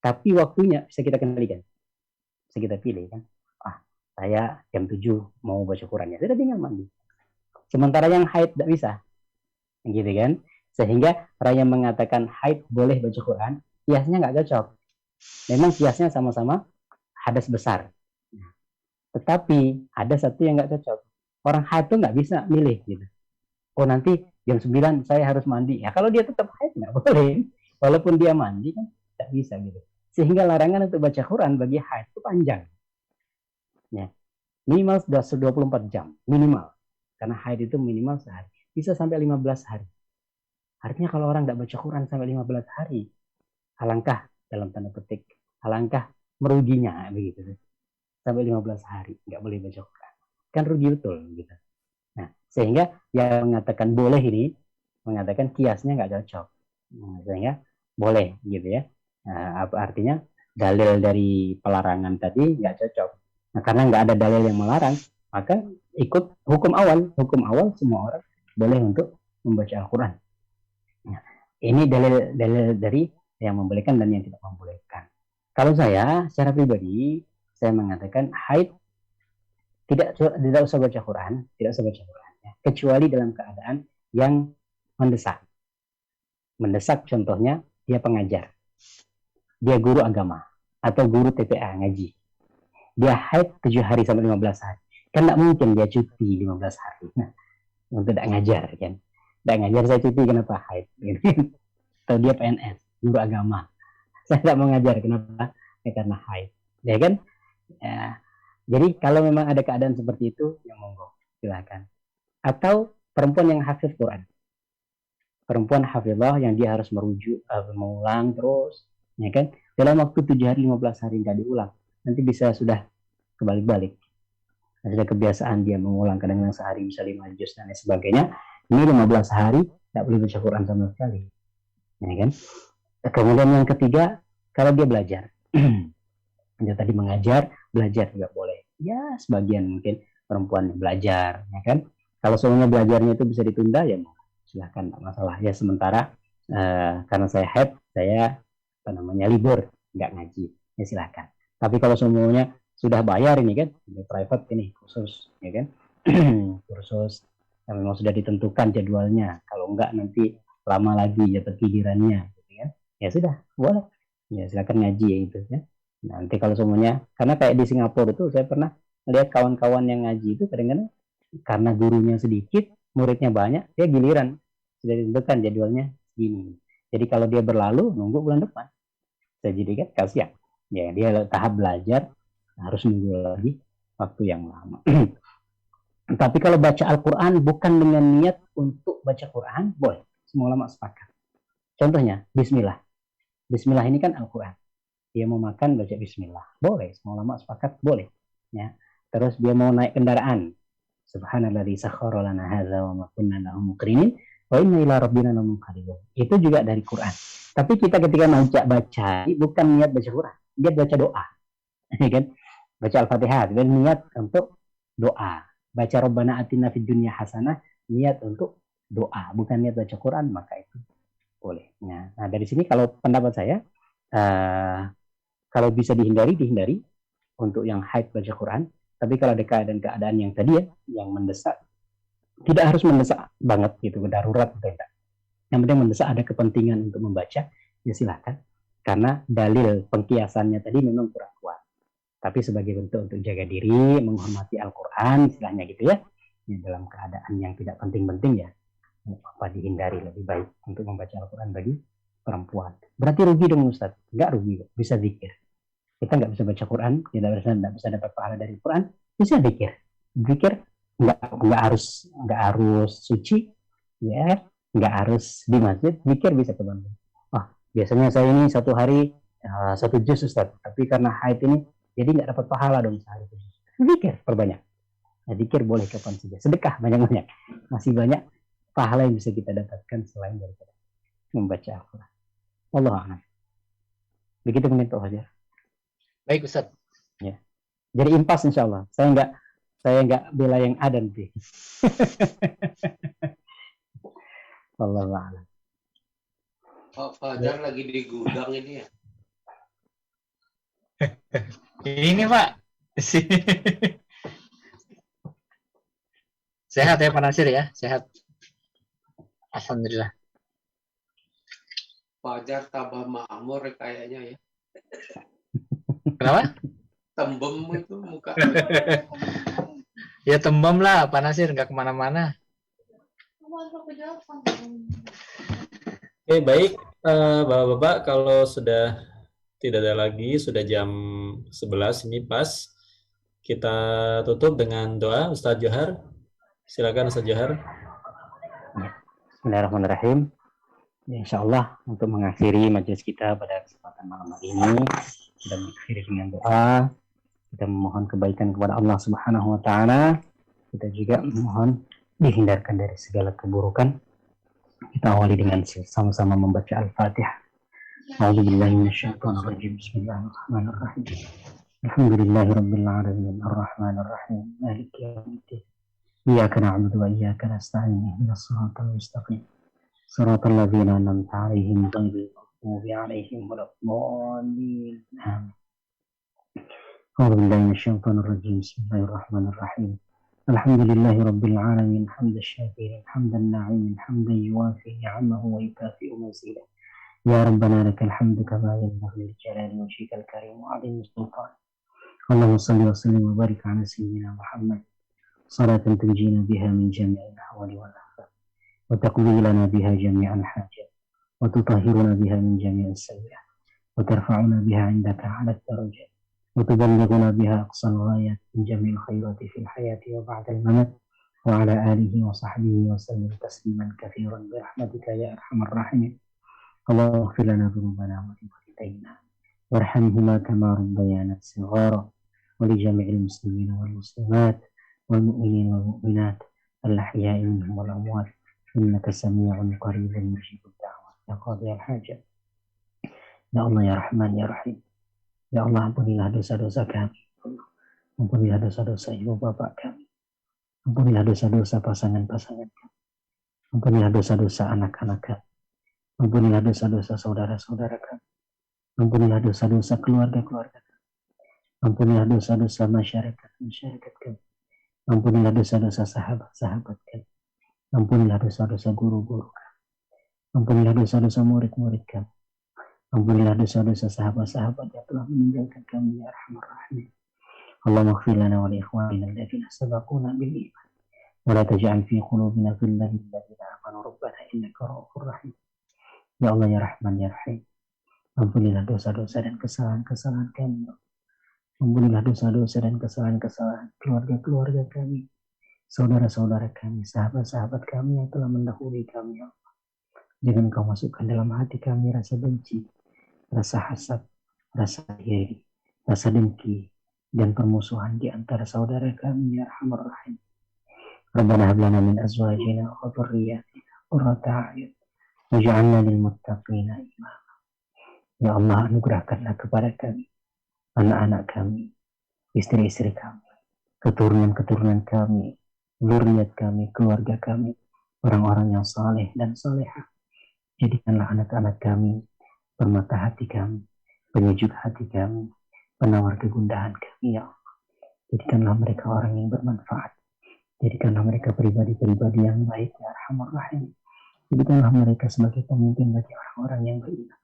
Tapi waktunya bisa kita kendalikan. Bisa kita pilih kan. Saya jam 7 mau baca Quran, ya sudah tinggal mandi. Sementara yang haid tidak bisa. Gitu kan. Sehingga orang yang mengatakan haid boleh baca Quran, kiasnya nggak cocok. Memang kiasnya sama-sama hadas besar. Tetapi ada satu yang nggak cocok. Orang haid tuh nggak bisa milih gitu. Oh nanti jam 9 saya harus mandi. Ya kalau dia tetap haid nggak boleh. Walaupun dia mandi kan nggak bisa gitu. Sehingga larangan untuk baca Quran bagi haid itu panjang. Ya. Minimal sudah 24 jam. Minimal. Karena haid itu minimal sehari. Bisa sampai 15 hari. Artinya kalau orang nggak baca Quran sampai 15 hari, alangkah dalam tanda petik, alangkah meruginya begitu. Sampai 15 hari nggak boleh baca Quran. Kan rugi betul gitu. Nah, sehingga yang mengatakan boleh ini mengatakan kiasnya nggak cocok. Sehingga boleh gitu ya. Nah, apa artinya dalil dari pelarangan tadi nggak cocok. Nah, karena nggak ada dalil yang melarang, maka ikut hukum awal. Hukum awal semua orang boleh untuk membaca Al-Quran. Nah, ini dalil dari yang membolehkan dan yang tidak membolehkan. Kalau saya secara pribadi, saya mengatakan haid tidak usah baca Quran, tidak usah baca Quran, ya. Kecuali dalam keadaan yang mendesak. Mendesak contohnya dia pengajar, dia guru agama atau guru TPA ngaji. Dia haid 7 hari sampai 15 hari. Kan tidak mungkin dia cuti 15 hari. Nah, untuk tidak ngajar kan. Tidak ngajar saya cuti kenapa haid. Atau dia PNS, guru agama. Saya tidak mau ngajar kenapa? Ya karena haid. Ya kan? Ya. Jadi kalau memang ada keadaan seperti itu, ya monggo, silakan. Atau perempuan yang hafiz Quran. Perempuan hafizah yang dia harus merujuk, mengulang terus, ya kan? Dalam waktu 7 hari 15 hari nggak diulang. Nanti bisa sudah kebalik-balik. Sudah kebiasaan dia mengulang, kadang-kadang sehari bisa 5 juz dan lain sebagainya. Ini 15 hari tidak boleh baca Quran sama sekali. Ya kan? Kemudian yang ketiga, kalau dia belajar. Dia tadi mengajar, belajar juga boleh. Ya, sebagian mungkin perempuan belajar, ya kan? Kalau semuanya belajarnya itu bisa ditunda, ya silahkan, tidak masalah. Ya sementara karena saya haid, saya libur, nggak ngaji, ya silahkan. Tapi kalau semuanya sudah bayar ini kan, private ini khusus, ya kan? Kursus yang memang sudah ditentukan jadwalnya. Kalau enggak nanti lama lagi jatuh gilirannya, gitu kan? Ya sudah, boleh. Ya silakan ngaji ya itu ya. Nanti kalau semuanya, karena kayak di Singapura itu saya pernah lihat kawan-kawan yang ngaji itu kadang-kadang karena gurunya sedikit, muridnya banyak, dia giliran sudah ditentukan jadwalnya gini. Jadi kalau dia berlalu nunggu bulan depan. Jadi kan kasihan. Ya dia tahap belajar harus nunggu lagi waktu yang lama. Tapi kalau baca Al-Quran bukan dengan niat untuk baca Quran, boleh. Semua ulama sepakat. Contohnya, Bismillah. Bismillah ini kan Al-Quran. Dia mau makan, baca Bismillah. Boleh. Semua ulama sepakat, boleh. Ya. Terus dia mau naik kendaraan. Subhanalladzi sakhkhara lana hadza wa ma kunna lahu muqrinin wa inna ila rabbina lamunqalibun. Itu juga dari Quran. Tapi kita ketika baca bukan niat baca Quran, dia baca doa. Kan? Baca Al-Fatihah dan niat untuk doa. Baca Rabbana atina fid dunya hasanah, niat untuk doa, bukan niat baca Quran, maka itu boleh. Nah, dari sini kalau pendapat saya, kalau bisa dihindari untuk yang haid baca Quran. Tapi kalau ada keadaan yang tadi ya, yang mendesak, tidak harus mendesak banget gitu, darurat atau tidak. Yang penting mendesak ada kepentingan untuk membaca, ya silahkan. Karena dalil pengkiasannya tadi memang kurang kuat. Tapi sebagai bentuk untuk jaga diri, menghormati Al-Quran, istilahnya gitu ya. Dalam keadaan yang tidak penting-penting ya, apa dihindari, lebih baik untuk membaca Al-Quran bagi perempuan. Berarti rugi dong Ustaz? Enggak rugi, bisa zikir. Kita nggak bisa baca Quran, kita nggak bisa dapat pahala dari Quran, bisa zikir. Zikir nggak harus suci, ya, nggak harus di masjid. Zikir bisa teman-teman. Biasanya saya ini satu hari 1 juz Ustaz, tapi karena haid ini jadi nggak dapat pahala dong sehari. Zikir perbanyak. Nah, zikir boleh kapan saja. Sedekah banyak-banyak. Masih banyak pahala yang bisa kita dapatkan selain daripada membaca Al-Quran. Allah a'lam. Begitu mungkin Pak Fajar. Baik Ustaz. Ya. Jadi impas insya Allah. Saya nggak bela yang ada nanti. Allah a'lam. Pak Fajar lagi di gudang ini ya. Ini Pak. Sehat ya Pak Nasir ya, sehat. Alhamdulillah. Fajar tambah makmur kayaknya ya. Kenapa? Tembem itu muka. Ya tembem lah Pak Nasir, nggak kemana-mana. Oke, baik. Bapak-bapak, kalau sudah tidak ada lagi, sudah jam 11 ini pas. Kita tutup dengan doa. Ustadz Johar. Silakan Ustadz Johar. Bismillahirrahmanirrahim. Insya Allah untuk mengakhiri majelis kita pada kesempatan malam hari ini, kita mengakhiri dengan doa. Kita memohon kebaikan kepada Allah Subhanahu wa Ta'ala. Kita juga memohon dihindarkan dari segala keburukan. Kita awali dengan sama-sama membaca Al-Fatihah. A'udzubillahi minasyaitonir rajim. Bismillahirrahmanirrahim. Alhamdulillahirabbil alamin arrahmanir rahim maliki yaumiddin. Iyyaka na'budu wa iyyaka nasta'in ihdinas siratal mustaqim. Siratal ladzina an'amta 'alaihim ghairil maghdubi 'alaihim waladdallin. Amin. A'udzubillahi minasyaitonir rajim. Bismillahirrahmanirrahim. Alhamdulillahirabbil alamin hamdan syakirin hamdan na'imin hamdan yuwafi ni'amahu wa yukafi'u mazidah. Ya Rabbana lakal hamdu kama yanbaghi li jalali wajhikal karim wa 'azimi sultan. Allahumma shalli wa sallim wa barik 'ala sayyidina Muhammad. Salatan tunjina biha min jami'il ahwali wal afat wa taqdi lana biha jami'al hajat wa tutahhiruna biha min jami'is sayyi'at wa tarfa'una biha 'indaka 'ala ad-darajat wa tuballighuna biha aqsal ghayat min jami'il khairati fil hayati wa ba'da al-mamat wa 'ala alihi wa sahbihi wa sallim tasliman katsiran bi rahmatika ya arhamar rahimin. Allahumma ighfir lana dhunubana wa li walidayna warhamhuma kama rabbayana shighara wa li jami'il muslimina wal muslimat والمؤمنين والمؤمنات الأحياء منهم والأموات إنك سميع قريب مجيب الدعوات يا قاضي الحاجة. Ya Allah ya Rahman ya Rahim. Ya Allah, ampunilah dosa-dosa kami. Ampunilah dosa-dosa ibu bapak kami. Ampunilah dosa-dosa pasangan-pasangan kami. Ampunilah dosa-dosa anak-anak kami. Ampunilah dosa-dosa saudara-saudara kami. Ampunilah dosa-dosa keluarga-keluarga kami. Ampunilah dosa-dosa masyarakat kami. Ampunilah dosa-dosa sahabat-sahabat kami. Ampunilah dosa-dosa guru-guru kami. Ampunilah dosa-dosa murid-murid kami. Ampunilah dosa-dosa sahabat-sahabat yang telah meninggalkan kami ya arhamar rahimin. Allahumma ighfir lana wa li ikhwanina alladziina sabaquna bil iman wa la taj'al fi qulubina ghillan lil ladziina amanu rabbana innaka ra'ufur rahim. Ya Allah ya Rahman ya Rahim. Ampunilah dosa-dosa dan kesalahan-kesalahan kami. Ampunilah dosa-dosa dan kesalahan-kesalahan keluarga-keluarga kami, saudara-saudara kami, sahabat-sahabat kami yang telah mendahului kami, ya Allah. Jangan Kau masukkan dalam hati kami rasa benci, rasa hasad, rasa iri, rasa dengki, dan permusuhan di antara saudara kami, ya Arhamar Rahim. Rabbana hab lana min azwajina wa dhurriyyatina qurrata a'yun waj'alna lil muttaqina imama. Ya Allah, anugerahkanlah kepada kami anak-anak kami, istri-istri kami, keturunan-keturunan kami, zuriat kami, keluarga kami, orang-orang yang saleh dan salehah, Jadikanlah anak-anak kami permata hati kami, penyejuk hati kami, penawar kegundahan kami, ya Allah. Jadikanlah mereka orang yang bermanfaat. Jadikanlah mereka pribadi-pribadi yang baik, ya Arhamar Rahim. Jadikanlah mereka sebagai pemimpin bagi orang-orang yang beriman.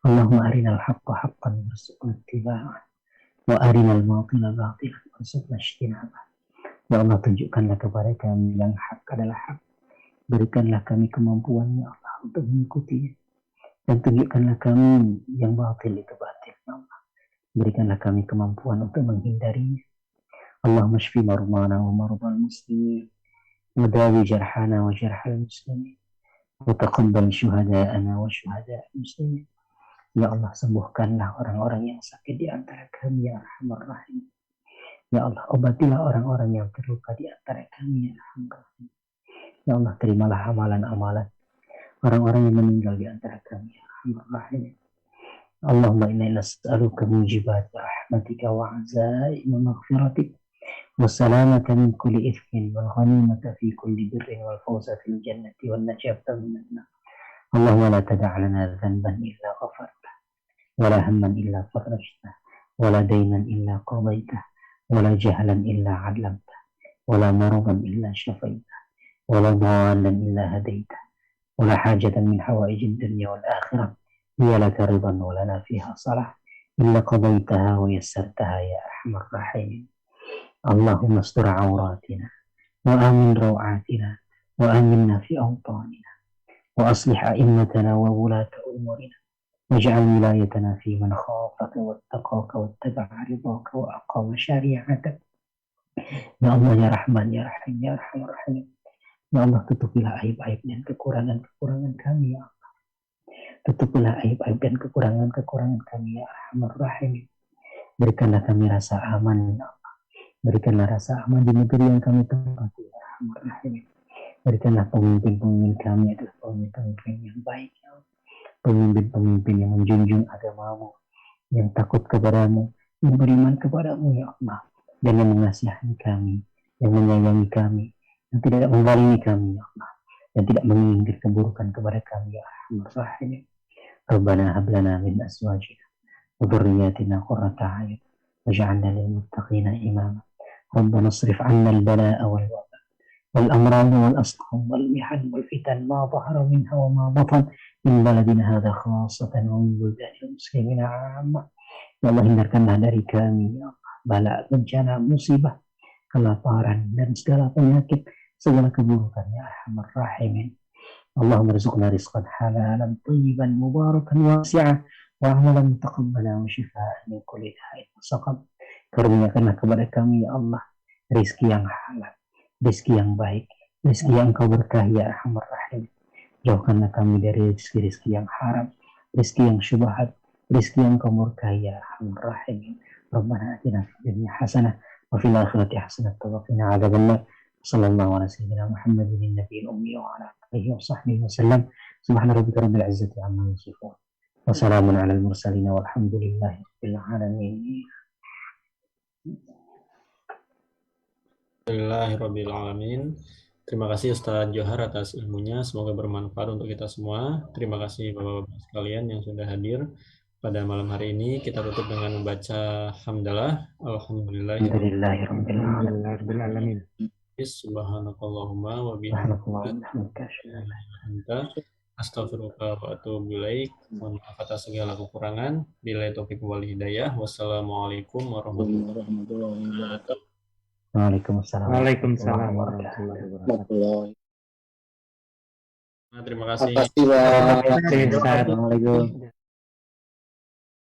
Allahumma arinal haqqa haqqan warzuqna ittiba'ah, wa arinal batila batilan warzuqna ijtinabah. Ya Allah, tunjukkanlah kepada kami yang hak adalah hak. Berikanlah kami kemampuan, ya Allah, untuk mengikutinya. Dan tunjukkanlah kami yang batil itu batil, ya Allah. Berikanlah kami kemampuan untuk menghindarinya. Allahumma shfi marmana wa marbal muslimin, wa dawi jarhana wa jarhal muslimin, wa taqabbal syuhada'ana wa syuhada'al muslimin. Ya Allah, sembuhkanlah orang-orang yang sakit di antara kami, ya Arhamar Rahim. Ya Allah, obatilah orang-orang yang terluka di antara kami, ya Arhamar Rahim. Ya Allah, terimalah amalan-amalan orang-orang yang meninggal di antara kami, ya Arhamar Rahim. Allahumma inna nas'aluka mujibat rahmatika wa azaima maghfiratik wa salamata min kulli ithmin wal ghanimata fi kulli birrin wal fawza fil jannati wan najata minan nar. Allahumma la tada' lana dhanban illa ghafartah, wa la hamman illa farajtah, wa la daynan illa qadaytah, wa la jahlan illa 'allamtah, wa la maradan illa shafaitah, wa la dhalan illa hadaitah, wa la hajatan min hawaijid dunya wal akhirah hiya laka ridan wa lana fiha salah illa qadaytaha wa yassartaha, ya Arhamar Rahim. Allahumma astur awratina wa amin rawatina wa aminna fi awtanina wa aslih a'immatana wa wulata umurina waj'al wilayatana fi man khafaka wattaqaka wattaba'a ridaka wa aqama syari'atak. Ya Allah, ya Rahman, ya Rahim, ya Arhamar Rahim. Ya Allah, tutupilah aib-aib dan kekurangan-kekurangan kami, ya Allah. Tutupilah aib-aib dan kekurangan-kekurangan kami, ya Arhamar Rahim. Berikanlah kami rasa aman, ya Allah. Berikanlah rasa aman di negeri yang kami tempati, ya Arhamar Rahim. Berikanlah pemimpin-pemimpin kami adalah pemimpin-pemimpin yang baik, ya Allah. Pemimpin-pemimpin yang menjunjung agamamu, yang takut kepadamu, yang beriman kepadamu, ya Allah. Dan yang mengasihani kami, yang menyayangi kami, yang tidak menzalimi kami, ya Allah. Dan tidak menginginkan keburukan kepada kami, ya Arhamar Rahim. Rabbana hab lana min azwajina wa dhurriyyatina qurrata a'yun waj'alna lil muttaqina imama. Rabbana asrif 'anna al-balaa'a wal wabaa wal amrad wal asqam wal mihan wal fitan ma dhahara minha wa ma batan min baladina hadha khassatan wa min buldanil muslimina 'amma. Ya Allah, hindarkanlah dari kami, ya Allah, bala, bencana, musibah, kelaparan dan segala penyakit, segala keburukan, ya Arhamar Rahimin. Allahumma rizqna rizqan halalan tayyiban mubarakan wasi'an wa amalan mutaqabbalan wa shifaa'an min kulli da'in wa saqam. Karuniakanlah kepada kami, ya Allah, rezeki yang halal, rezeki yang baik, rezeki yang Engkau berkahi, ya Arhamar Rahim. Jauhkanlah kami dari rezeki-rezeki yang haram, rezeki yang syubhat, rezeki yang Engkau murkai, ya Arhamar Rahim. Rabbana atina fid dunya hasanah wa fil akhirati hasanah wa qina adzabannar. Sallallahu ala sayyidina Muhammadin nabiyil ummi wa ala alihi wa sahbihi wa sallam. Subhana rabbika rabbil izzati amma yasifun wa salamun alal mursalin walhamdulillahi rabbil alamin. Alhamdulillahirrabbilalamin. Terima kasih Ustadz Johar atas ilmunya. Semoga bermanfaat untuk kita semua. Terima kasih Bapak-Bapak sekalian yang sudah hadir pada malam hari ini. Kita tutup dengan membaca hamdalah. Alhamdulillahirrabbilalamin. Subhanakallahumma wa bihamdika astaghfiruka wa atubu ilaik. Mohon maaf atas segala kekurangan. Billahi taufiq wal hidayah. Wassalamualaikum warahmatullahi wabarakatuh. Waalaikumsalam. Waalaikumsalam warahmatullahi wabarakatuh. Terima kasih. Terima kasih, Pak. Terima kasih, Ustaz. Assalamualaikum.